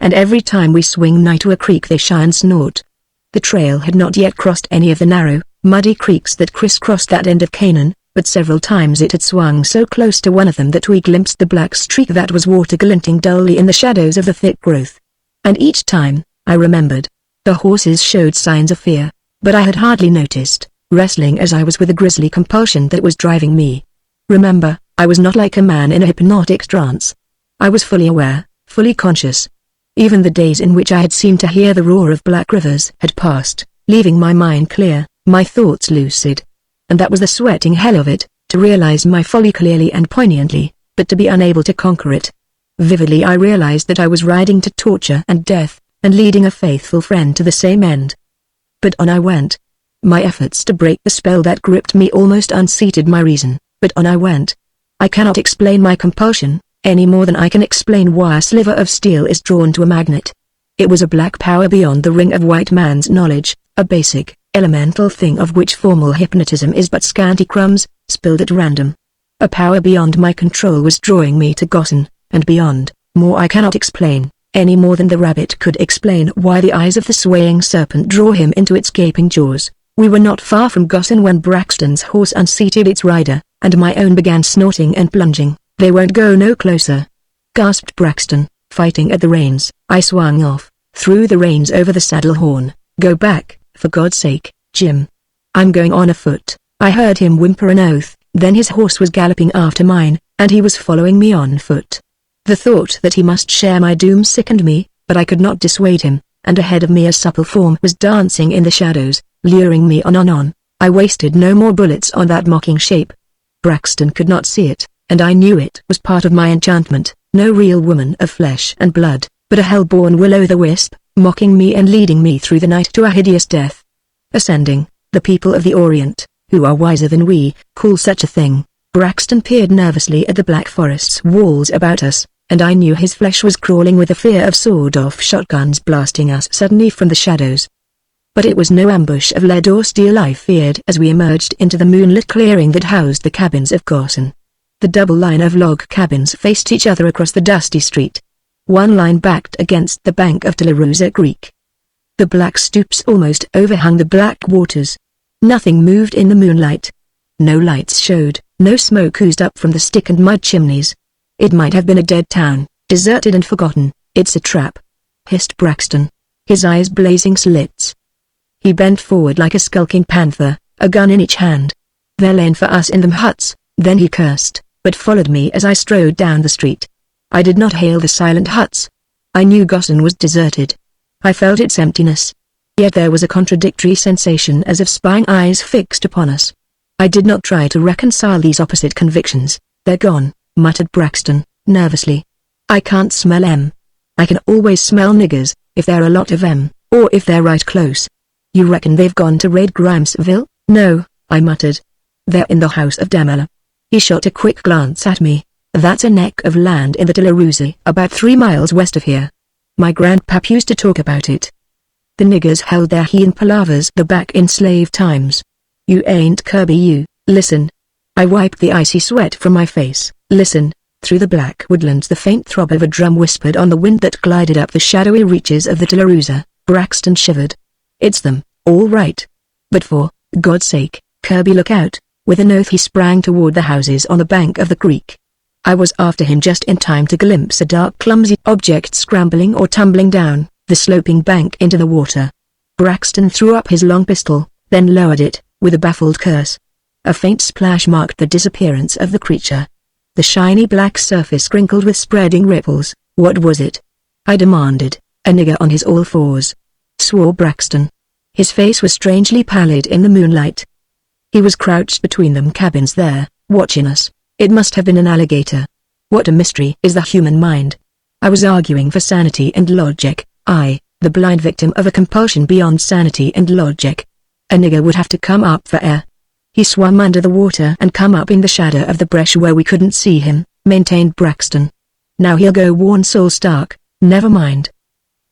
And every time we swing nigh to a creek they shy and snort." The trail had not yet crossed any of the narrow, muddy creeks that crisscrossed that end of Canaan, but several times it had swung so close to one of them that we glimpsed the black streak that was water glinting dully in the shadows of the thick growth. And each time, I remembered, the horses showed signs of fear, but I had hardly noticed, wrestling as I was with the grisly compulsion that was driving me. Remember, I was not like a man in a hypnotic trance. I was fully aware, fully conscious. Even the days in which I had seemed to hear the roar of black rivers had passed, leaving my mind clear, my thoughts lucid. And that was the sweating hell of it, to realize my folly clearly and poignantly, but to be unable to conquer it. Vividly I realized that I was riding to torture and death, and leading a faithful friend to the same end. But on I went. My efforts to break the spell that gripped me almost unseated my reason, but on I went. I cannot explain my compulsion, any more than I can explain why a sliver of steel is drawn to a magnet. It was a black power beyond the ring of white man's knowledge, a basic, elemental thing of which formal hypnotism is but scanty crumbs, spilled at random. A power beyond my control was drawing me to Gossan, and beyond, more I cannot explain, any more than the rabbit could explain why the eyes of the swaying serpent draw him into its gaping jaws. We were not far from Gossan when Braxton's horse unseated its rider, and my own began snorting and plunging. "They won't go no closer. gasped Braxton, fighting at the reins. I swung off, threw the reins over the saddle horn. Go back, for God's sake, Jim. I'm going on afoot. I heard him whimper an oath, then his horse was galloping after mine, and he was following me on foot. The thought that he must share my doom sickened me, but I could not dissuade him, and ahead of me a supple form was dancing in the shadows, luring me on. I wasted no more bullets on that mocking shape. Braxton could not see it, and I knew it was part of my enchantment, no real woman of flesh and blood, but a hell-born will-o'-the-wisp, mocking me and leading me through the night to a hideous death. Ascending, the people of the Orient, who are wiser than we, call such a thing. Braxton peered nervously at the black forest's walls about us, and I knew his flesh was crawling with the fear of sawed-off shotguns blasting us suddenly from the shadows. But it was no ambush of lead or steel I feared as we emerged into the moonlit clearing that housed the cabins of Gorson. The double line of log cabins faced each other across the dusty street. One line backed against the bank of Tularosa Creek. The black stoops almost overhung the black waters. Nothing moved in the moonlight. No lights showed, no smoke oozed up from the stick and mud chimneys. It might have been a dead town, deserted and forgotten. It's a trap, hissed Braxton, his eyes blazing slits. He bent forward like a skulking panther, a gun in each hand. They're laying for us in them huts. Then he cursed, but followed me as I strode down the street. I did not hail the silent huts. I knew Gorson was deserted. I felt its emptiness. Yet there was a contradictory sensation as of spying eyes fixed upon us. I did not try to reconcile these opposite convictions. They're gone, muttered Braxton, nervously. I can't smell 'em. I can always smell niggers, if there are a lot of 'em, or if they're right close. You reckon they've gone to raid Grimesville? No, I muttered. They're in the house of Damela. He shot a quick glance at me. That's a neck of land in the Tularosa, about 3 miles west of here. My grandpap used to talk about it. The niggers held their he and palavers back in slave times. You ain't Kirby, you. Listen. I wiped the icy sweat from my face. Listen. Through the black woodlands the faint throb of a drum whispered on the wind that glided up the shadowy reaches of the Tularosa. Braxton shivered. It's them, all right. But for God's sake, Kirby, look out. With an oath he sprang toward the houses on the bank of the creek. I was after him just in time to glimpse a dark clumsy object scrambling or tumbling down the sloping bank into the water. Braxton threw up his long pistol, then lowered it, with a baffled curse. A faint splash marked the disappearance of the creature. The shiny black surface crinkled with spreading ripples. What was it? I demanded. A nigger on his all fours, swore Braxton. His face was strangely pallid in the moonlight. He was crouched between them cabins there, watching us. It must have been an alligator. What a mystery is the human mind. I was arguing for sanity and logic, I, the blind victim of a compulsion beyond sanity and logic. A nigger would have to come up for air. He swam under the water and come up in the shadow of the brush where we couldn't see him, maintained Braxton. Now he'll go worn soul stark, never mind.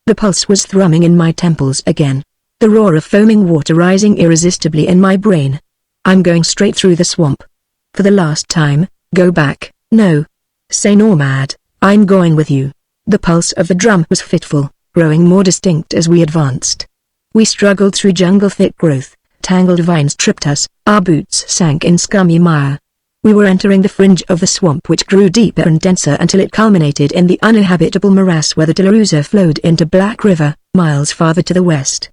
The pulse was thrumming in my temples again. The roar of foaming water rising irresistibly in my brain. I'm going straight through the swamp. For the last time, go back, no. Sane or mad, I'm going with you. The pulse of the drum was fitful, growing more distinct as we advanced. We struggled through jungle-thick growth, tangled vines tripped us, our boots sank in scummy mire. We were entering the fringe of the swamp which grew deeper and denser until it culminated in the uninhabitable morass where the Tularosa flowed into Black River, miles farther to the west.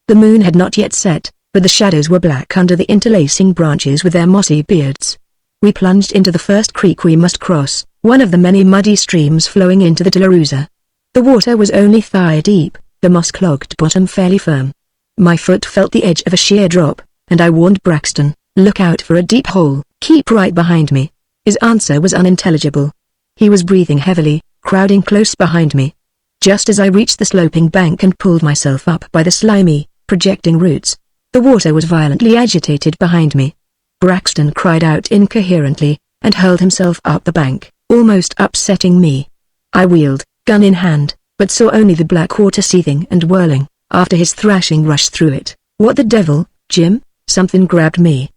The moon had not yet set, but the shadows were black under the interlacing branches with their mossy beards. We plunged into the first creek we must cross, one of the many muddy streams flowing into the Tularosa. The water was only thigh-deep, the moss-clogged bottom fairly firm. My foot felt the edge of a sheer drop, and I warned Braxton, look out for a deep hole, keep right behind me. His answer was unintelligible. He was breathing heavily, crowding close behind me. Just as I reached the sloping bank and pulled myself up by the slimy, projecting roots, the water was violently agitated behind me. Braxton cried out incoherently, and hurled himself up the bank, almost upsetting me. I wheeled, gun in hand, but saw only the black water seething and whirling, after his thrashing rush through it. What the devil, Jim? Something grabbed me.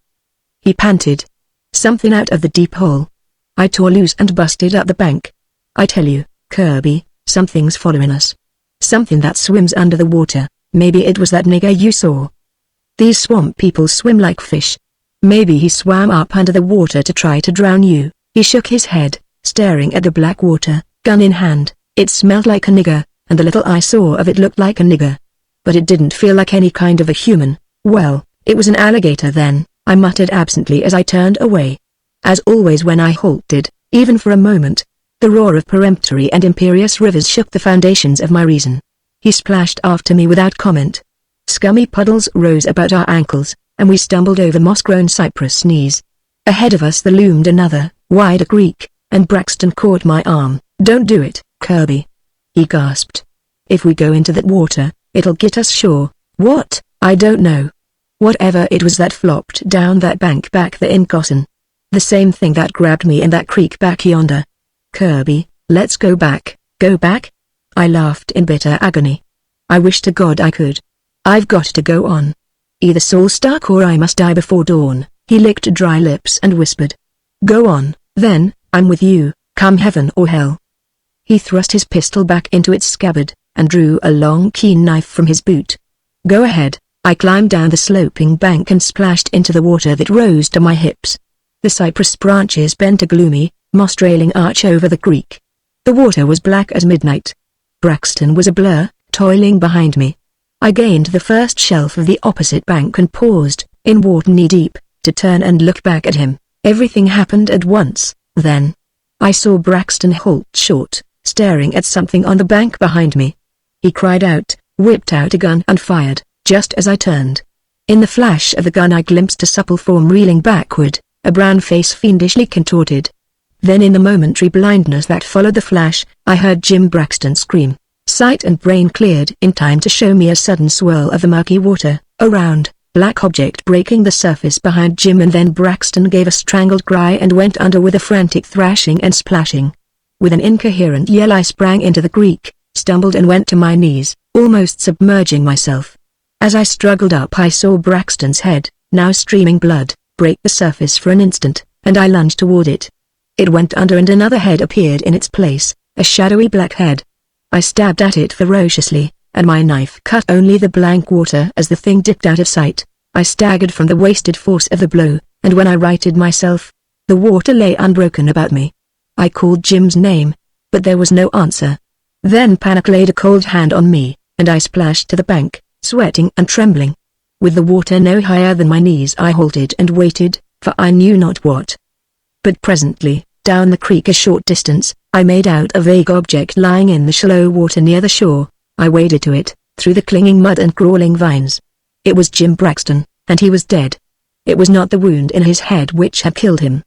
He panted. Something out of the deep hole. I tore loose and busted up the bank. I tell you, Kirby, something's following us. Something that swims under the water. Maybe it was that nigger you saw. These swamp people swim like fish. Maybe he swam up under the water to try to drown you. He shook his head, staring at the black water, gun in hand. It smelled like a nigger, and the little I saw of it looked like a nigger. But it didn't feel like any kind of a human. Well, it was an alligator then, I muttered absently as I turned away. As always when I halted, even for a moment, the roar of peremptory and imperious rivers shook the foundations of my reason. He splashed after me without comment. Scummy puddles rose about our ankles, and we stumbled over moss-grown cypress knees. Ahead of us there loomed another, wider creek, and Braxton caught my arm. "Don't do it, Kirby," he gasped. "If we go into that water, it'll get us sure." What? I don't know. Whatever it was that flopped down that bank back there in Cotton. The same thing that grabbed me in that creek back yonder. "Kirby, let's go back." "Go back?" I laughed in bitter agony. "I wish to God I could. I've got to go on. Either Saul Stark or I must die before dawn." He licked dry lips and whispered. "Go on, then, I'm with you, come heaven or hell." He thrust his pistol back into its scabbard, and drew a long keen knife from his boot. "Go ahead." I climbed down the sloping bank and splashed into the water that rose to my hips. The cypress branches bent a gloomy, moss-trailing arch over the creek. The water was black as midnight. Braxton was a blur, toiling behind me. I gained the first shelf of the opposite bank and paused, in water knee-deep, to turn and look back at him. Everything happened at once, then. I saw Braxton halt short, staring at something on the bank behind me. He cried out, whipped out a gun and fired, just as I turned. In the flash of the gun I glimpsed a supple form reeling backward, a brown face fiendishly contorted. Then in the momentary blindness that followed the flash, I heard Jim Braxton scream. Sight and brain cleared in time to show me a sudden swirl of the murky water, a round, black object breaking the surface behind Jim, and then Braxton gave a strangled cry and went under with a frantic thrashing and splashing. With an incoherent yell I sprang into the creek, stumbled and went to my knees, almost submerging myself. As I struggled up I saw Braxton's head, now streaming blood, break the surface for an instant, and I lunged toward it. It went under and another head appeared in its place, a shadowy black head. I stabbed at it ferociously, and my knife cut only the blank water as the thing dipped out of sight. I staggered from the wasted force of the blow, and when I righted myself, the water lay unbroken about me. I called Jim's name, but there was no answer. Then panic laid a cold hand on me, and I splashed to the bank, sweating and trembling. With the water no higher than my knees I halted and waited, for I knew not what. But presently, down the creek a short distance, I made out a vague object lying in the shallow water near the shore. I waded to it, through the clinging mud and crawling vines. It was Jim Braxton, and he was dead. It was not the wound in his head which had killed him.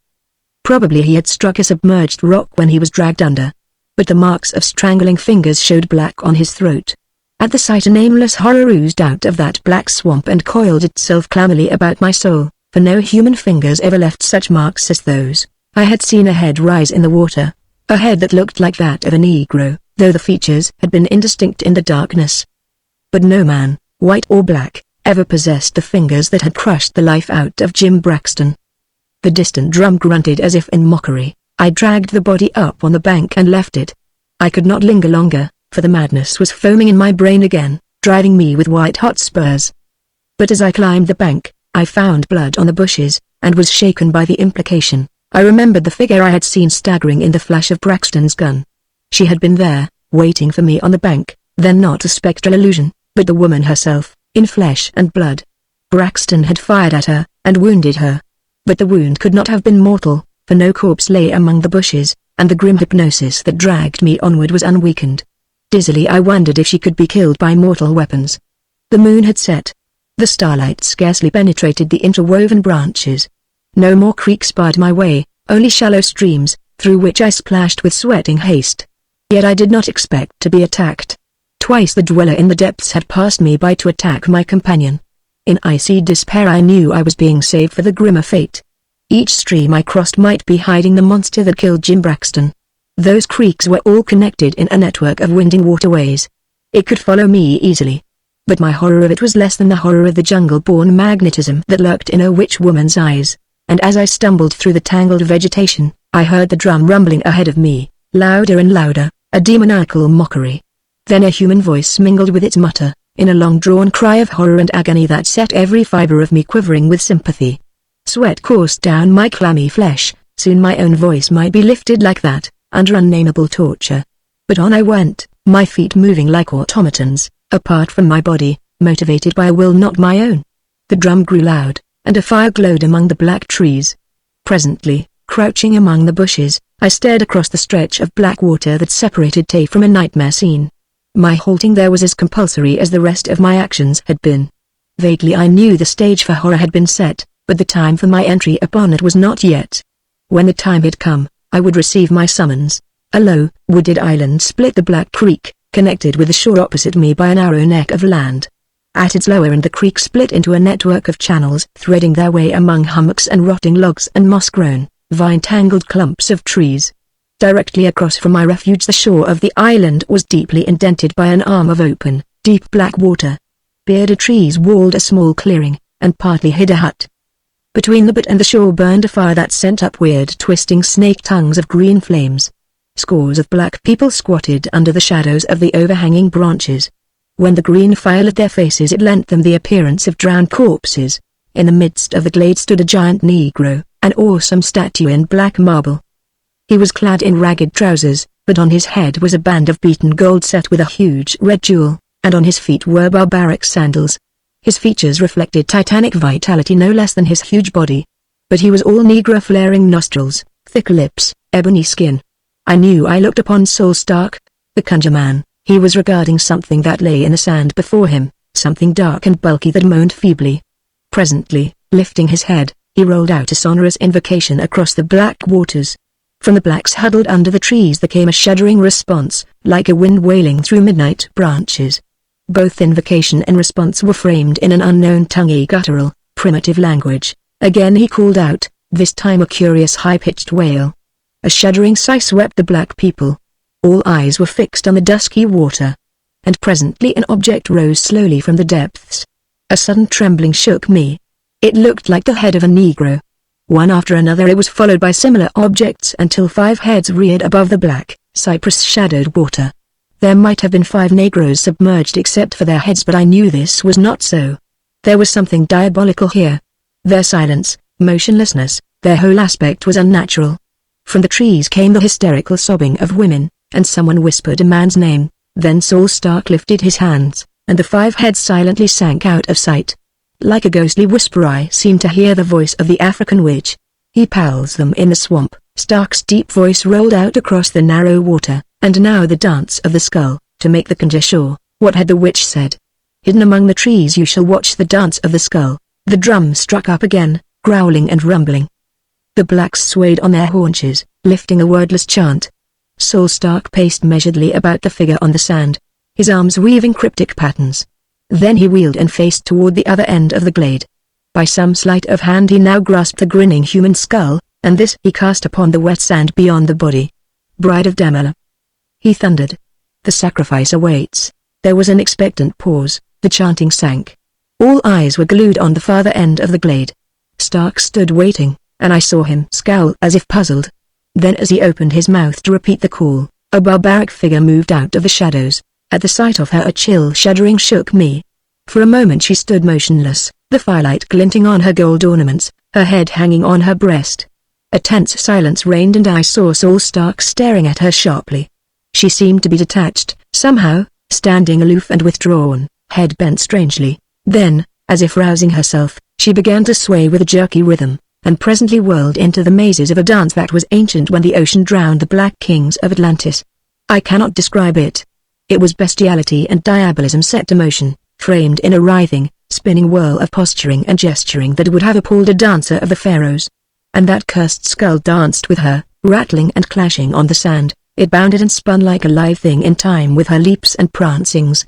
Probably he had struck a submerged rock when he was dragged under. But the marks of strangling fingers showed black on his throat. At the sight a nameless horror oozed out of that black swamp and coiled itself clammily about my soul, for no human fingers ever left such marks as those. I had seen a head rise in the water, a head that looked like that of a Negro, though the features had been indistinct in the darkness. But no man, white or black, ever possessed the fingers that had crushed the life out of Jim Braxton. The distant drum grunted as if in mockery. I dragged the body up on the bank and left it. I could not linger longer, for the madness was foaming in my brain again, driving me with white-hot spurs. But as I climbed the bank, I found blood on the bushes, and was shaken by the implication. I remembered the figure I had seen staggering in the flash of Braxton's gun. She had been there, waiting for me on the bank, then not a spectral illusion, but the woman herself, in flesh and blood. Braxton had fired at her, and wounded her. But the wound could not have been mortal, for no corpse lay among the bushes, and the grim hypnosis that dragged me onward was unweakened. Dizzily I wondered if she could be killed by mortal weapons. The moon had set. The starlight scarcely penetrated the interwoven branches. No more creeks barred my way, only shallow streams, through which I splashed with sweating haste. Yet I did not expect to be attacked. Twice the dweller in the depths had passed me by to attack my companion. In icy despair I knew I was being saved for the grimmer fate. Each stream I crossed might be hiding the monster that killed Jim Braxton. Those creeks were all connected in a network of winding waterways. It could follow me easily. But my horror of it was less than the horror of the jungle-born magnetism that lurked in a witch woman's eyes. And as I stumbled through the tangled vegetation, I heard the drum rumbling ahead of me, louder and louder, a demoniacal mockery. Then a human voice mingled with its mutter, in a long-drawn cry of horror and agony that set every fiber of me quivering with sympathy. Sweat coursed down my clammy flesh. Soon my own voice might be lifted like that, under unnameable torture, But on I went, my feet moving like automatons, apart from my body, motivated by a will not my own. The drum grew loud, and a fire glowed among the black trees. Presently, crouching among the bushes, I stared across the stretch of black water that separated Tay from a nightmare scene. My halting there was as compulsory as the rest of my actions had been. Vaguely I knew the stage for horror had been set, but the time for my entry upon it was not yet. When the time had come, I would receive my summons. A low, wooded island split the Black Creek, connected with the shore opposite me by a narrow neck of land. At its lower end the creek split into a network of channels threading their way among hummocks and rotting logs and moss-grown, vine-tangled clumps of trees. Directly across from my refuge the shore of the island was deeply indented by an arm of open, deep black water. Bearded trees walled a small clearing, and partly hid a hut. Between the boat and the shore burned a fire that sent up weird twisting snake tongues of green flames. Scores of black people squatted under the shadows of the overhanging branches. When the green fire lit their faces it lent them the appearance of drowned corpses. In the midst of the glade stood a giant Negro, an awesome statue in black marble. He was clad in ragged trousers, but on his head was a band of beaten gold set with a huge red jewel, and on his feet were barbaric sandals. His features reflected titanic vitality no less than his huge body. But he was all Negro, flaring nostrils, thick lips, ebony skin. I knew I looked upon Saul Stark, the Conjure Man. He was regarding something that lay in the sand before him, something dark and bulky that moaned feebly. Presently, lifting his head, he rolled out a sonorous invocation across the black waters. From the blacks huddled under the trees there came a shuddering response, like a wind wailing through midnight branches. Both invocation and response were framed in an unknown tongue, a guttural, primitive language. Again he called out, this time a curious high-pitched wail. A shuddering sigh swept the black people. All eyes were fixed on the dusky water. And presently an object rose slowly from the depths. A sudden trembling shook me. It looked like the head of a Negro. One after another it was followed by similar objects until 5 heads reared above the black, cypress-shadowed water. There might have been 5 Negroes submerged except for their heads, but I knew this was not so. There was something diabolical here. Their silence, motionlessness, their whole aspect was unnatural. From the trees came the hysterical sobbing of women, and someone whispered a man's name. Then Saul Stark lifted his hands, and the 5 heads silently sank out of sight. Like a ghostly whisper I seemed to hear the voice of the African witch. He pals them in the swamp. Stark's deep voice rolled out across the narrow water, and now the dance of the skull, to make the conjure sure. What had the witch said? Hidden among the trees you shall watch the dance of the skull. The drum struck up again, growling and rumbling. The blacks swayed on their haunches, lifting a wordless chant. Saul Stark paced measuredly about the figure on the sand, his arms weaving cryptic patterns. Then he wheeled and faced toward the other end of the glade. By some sleight of hand he now grasped the grinning human skull, and this he cast upon the wet sand beyond the body. Bride of Demela, he thundered. The sacrifice awaits. There was an expectant pause, the chanting sank. All eyes were glued on the farther end of the glade. Stark stood waiting, and I saw him scowl as if puzzled. Then as he opened his mouth to repeat the call, a barbaric figure moved out of the shadows. At the sight of her a chill shuddering shook me. For a moment she stood motionless, the firelight glinting on her gold ornaments, her head hanging on her breast. A tense silence reigned and I saw Saul Stark staring at her sharply. She seemed to be detached, somehow, standing aloof and withdrawn, head bent strangely. Then, as if rousing herself, she began to sway with a jerky rhythm, and presently whirled into the mazes of a dance that was ancient when the ocean drowned the black kings of Atlantis. I cannot describe it. It was bestiality and diabolism set to motion, framed in a writhing, spinning whirl of posturing and gesturing that would have appalled a dancer of the pharaohs. And that cursed skull danced with her, rattling and clashing on the sand. It bounded and spun like a live thing in time with her leaps and prancings.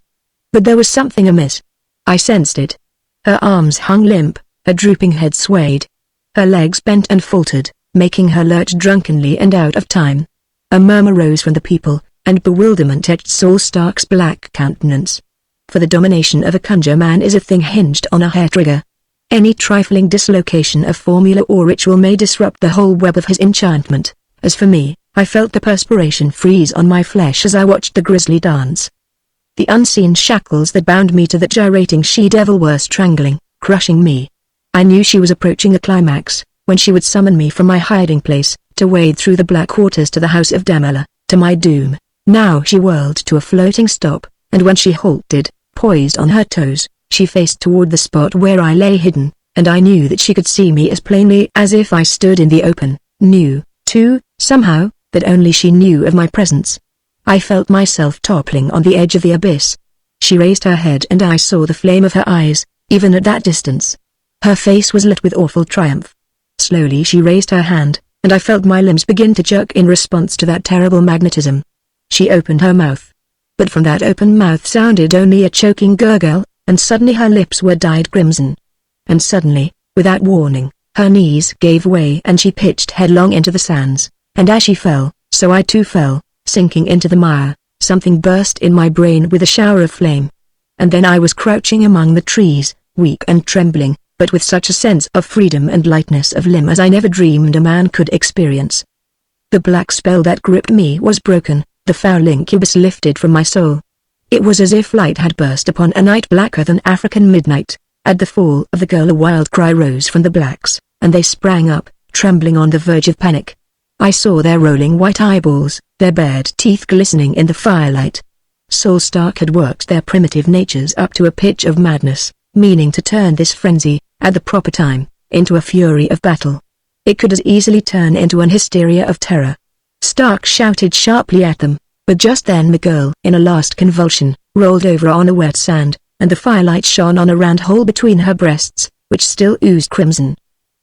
But there was something amiss. I sensed it. Her arms hung limp, her drooping head swayed. Her legs bent and faltered, making her lurch drunkenly and out of time. A murmur rose from the people, and bewilderment etched Saul Stark's black countenance. For the domination of a conjure man is a thing hinged on a hair trigger. Any trifling dislocation of formula or ritual may disrupt the whole web of his enchantment. As for me, I felt the perspiration freeze on my flesh as I watched the grisly dance. The unseen shackles that bound me to the gyrating she-devil were strangling, crushing me. I knew she was approaching a climax, when she would summon me from my hiding place, to wade through the black waters to the house of Demela, to my doom. Now she whirled to a floating stop, and when she halted, poised on her toes, she faced toward the spot where I lay hidden, and I knew that she could see me as plainly as if I stood in the open, knew, too, somehow, that only she knew of my presence. I felt myself toppling on the edge of the abyss. She raised her head and I saw the flame of her eyes, even at that distance. Her face was lit with awful triumph. Slowly she raised her hand, and I felt my limbs begin to jerk in response to that terrible magnetism. She opened her mouth. But from that open mouth sounded only a choking gurgle, and suddenly her lips were dyed crimson. And suddenly, without warning, her knees gave way and she pitched headlong into the sands, and as she fell, so I too fell, sinking into the mire. Something burst in my brain with a shower of flame. And then I was crouching among the trees, weak and trembling, but with such a sense of freedom and lightness of limb as I never dreamed a man could experience. The black spell that gripped me was broken, the foul incubus lifted from my soul. It was as if light had burst upon a night blacker than African midnight. At the fall of the girl a wild cry rose from the blacks, and they sprang up, trembling on the verge of panic. I saw their rolling white eyeballs, their bared teeth glistening in the firelight. Soul Stark had worked their primitive natures up to a pitch of madness, meaning to turn this frenzy, at the proper time, into a fury of battle. It could as easily turn into an hysteria of terror. Stark shouted sharply at them, but just then the girl, in a last convulsion, rolled over on the wet sand, and the firelight shone on a round hole between her breasts, which still oozed crimson.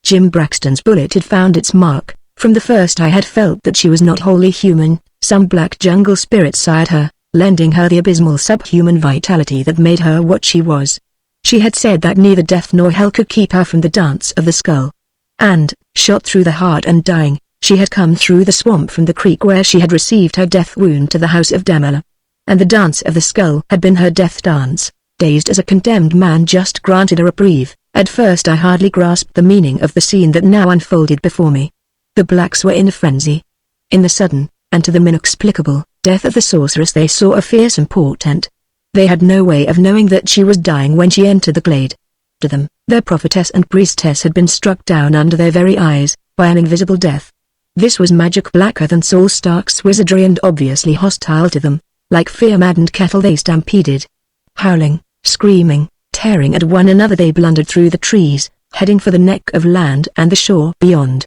Jim Braxton's bullet had found its mark. From the first I had felt that she was not wholly human, some black jungle spirit sired her, lending her the abysmal subhuman vitality that made her what she was. She had said that neither death nor hell could keep her from the dance of the skull. And, shot through the heart and dying, she had come through the swamp from the creek where she had received her death wound to the house of Damela. And the dance of the skull had been her death dance, dazed as a condemned man just granted a reprieve. At first I hardly grasped the meaning of the scene that now unfolded before me. The blacks were in a frenzy. In the sudden, and to them inexplicable, death of the sorceress they saw a fearsome portent. They had no way of knowing that she was dying when she entered the glade. To them, their prophetess and priestess had been struck down under their very eyes, by an invisible death. This was magic blacker than Soul Stark's wizardry and obviously hostile to them. Like fear-maddened cattle they stampeded. Howling, screaming, tearing at one another they blundered through the trees, heading for the neck of land and the shore beyond.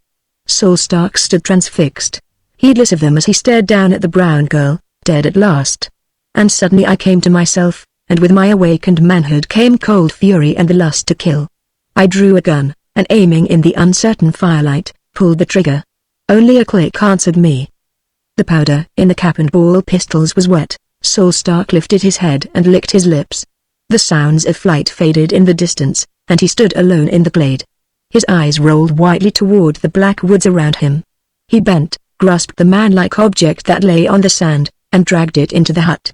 Soul Stark stood transfixed, heedless of them as he stared down at the brown girl, dead at last. And suddenly I came to myself, and with my awakened manhood came cold fury and the lust to kill. I drew a gun, and aiming in the uncertain firelight, pulled the trigger. Only a click answered me. The powder in the cap and ball pistols was wet. Soul Stark lifted his head and licked his lips. The sounds of flight faded in the distance, and he stood alone in the glade. His eyes rolled whitely toward the black woods around him. He bent, grasped the man-like object that lay on the sand, and dragged it into the hut.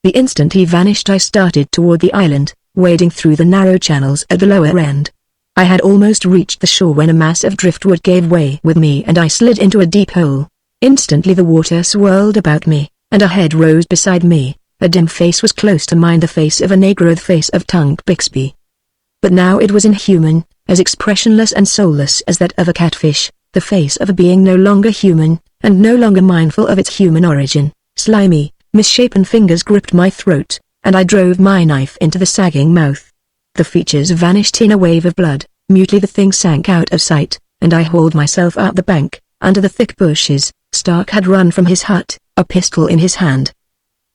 The instant he vanished I started toward the island, wading through the narrow channels at the lower end. I had almost reached the shore when a mass of driftwood gave way with me and I slid into a deep hole. Instantly the water swirled about me, and a head rose beside me. A dim face was close to mine, the face of a negro, the face of Tunk Bixby. But now it was inhuman, as expressionless and soulless as that of a catfish, the face of a being no longer human, and no longer mindful of its human origin. Slimy, misshapen fingers gripped my throat, and I drove my knife into the sagging mouth. The features vanished in a wave of blood. Mutely the thing sank out of sight, and I hauled myself up the bank, under the thick bushes. Stark had run from his hut, a pistol in his hand.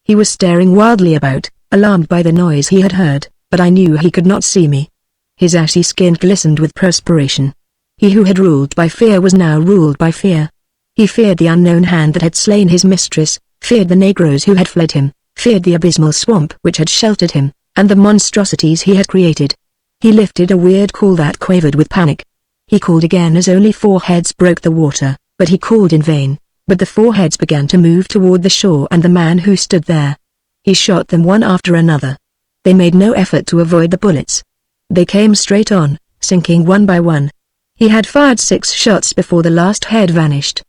He was staring wildly about, alarmed by the noise he had heard, but I knew he could not see me. His ashy skin glistened with perspiration. He who had ruled by fear was now ruled by fear. He feared the unknown hand that had slain his mistress, feared the negroes who had fled him, feared the abysmal swamp which had sheltered him, and the monstrosities he had created. He lifted a weird call that quavered with panic. He called again as only 4 heads broke the water, but he called in vain. But the 4 heads began to move toward the shore and the man who stood there. He shot them one after another. They made no effort to avoid the bullets. They came straight on, sinking one by one. He had fired 6 shots before the last head vanished.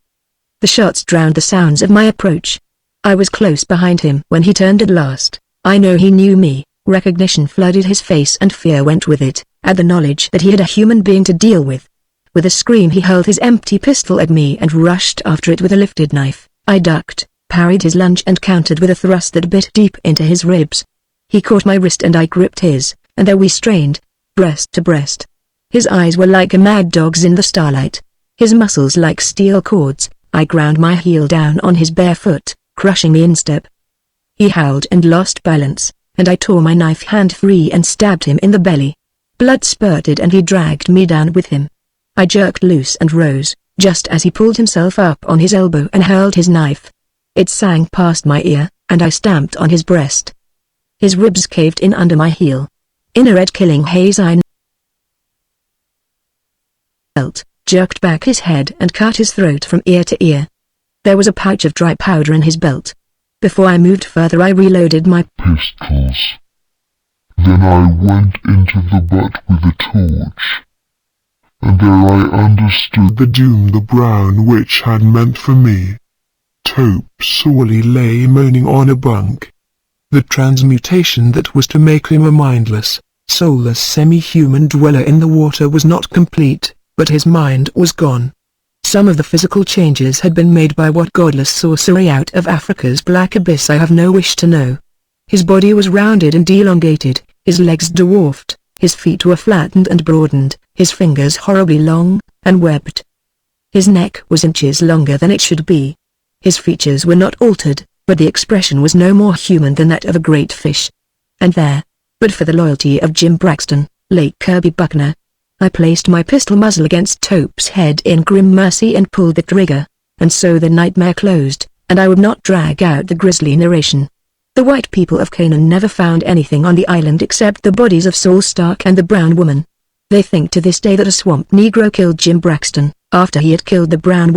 The shots drowned the sounds of my approach. I was close behind him when he turned at last. I know he knew me. Recognition flooded his face and fear went with it, at the knowledge that he had a human being to deal with. With a scream he hurled his empty pistol at me and rushed after it with a lifted knife. I ducked, parried his lunge and countered with a thrust that bit deep into his ribs. He caught my wrist and I gripped his, and there we strained, breast to breast. His eyes were like a mad dog's in the starlight. His muscles like steel cords. I ground my heel down on his bare foot, crushing the instep. He howled and lost balance, and I tore my knife hand free and stabbed him in the belly. Blood spurted and he dragged me down with him. I jerked loose and rose, just as he pulled himself up on his elbow and hurled his knife. It sang past my ear, and I stamped on his breast. His ribs caved in under my heel. In a red killing haze I knelt, jerked back his head and cut his throat from ear to ear. There was a pouch of dry powder in his belt. Before I moved further I reloaded my pistols. Then I went into the butt with a torch, and there I understood the doom the brown witch had meant for me. Taupe sorely lay moaning on a bunk. The transmutation that was to make him a mindless, soulless semi-human dweller in the water was not complete, but his mind was gone. Some of the physical changes had been made by what godless sorcery out of Africa's black abyss I have no wish to know. His body was rounded and elongated, his legs dwarfed, his feet were flattened and broadened, his fingers horribly long, and webbed. His neck was inches longer than it should be. His features were not altered, but the expression was no more human than that of a great fish. And there, but for the loyalty of Jim Braxton, late Kirby Buckner, I placed my pistol muzzle against Taupe's head in grim mercy and pulled the trigger, and so the nightmare closed, and I would not drag out the grisly narration. The white people of Canaan never found anything on the island except the bodies of Saul Stark and the brown woman. They think to this day that a swamp Negro killed Jim Braxton, after he had killed the brown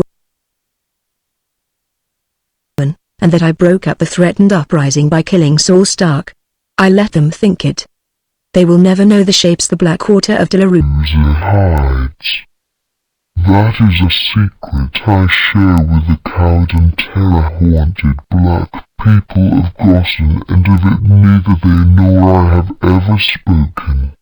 woman, and that I broke up the threatened uprising by killing Saul Stark. I let them think it. They will never know the shapes the black water of Delarue hides. That is a secret I share with the cowed and terror-haunted black people of Gossan, and of it neither they nor I have ever spoken.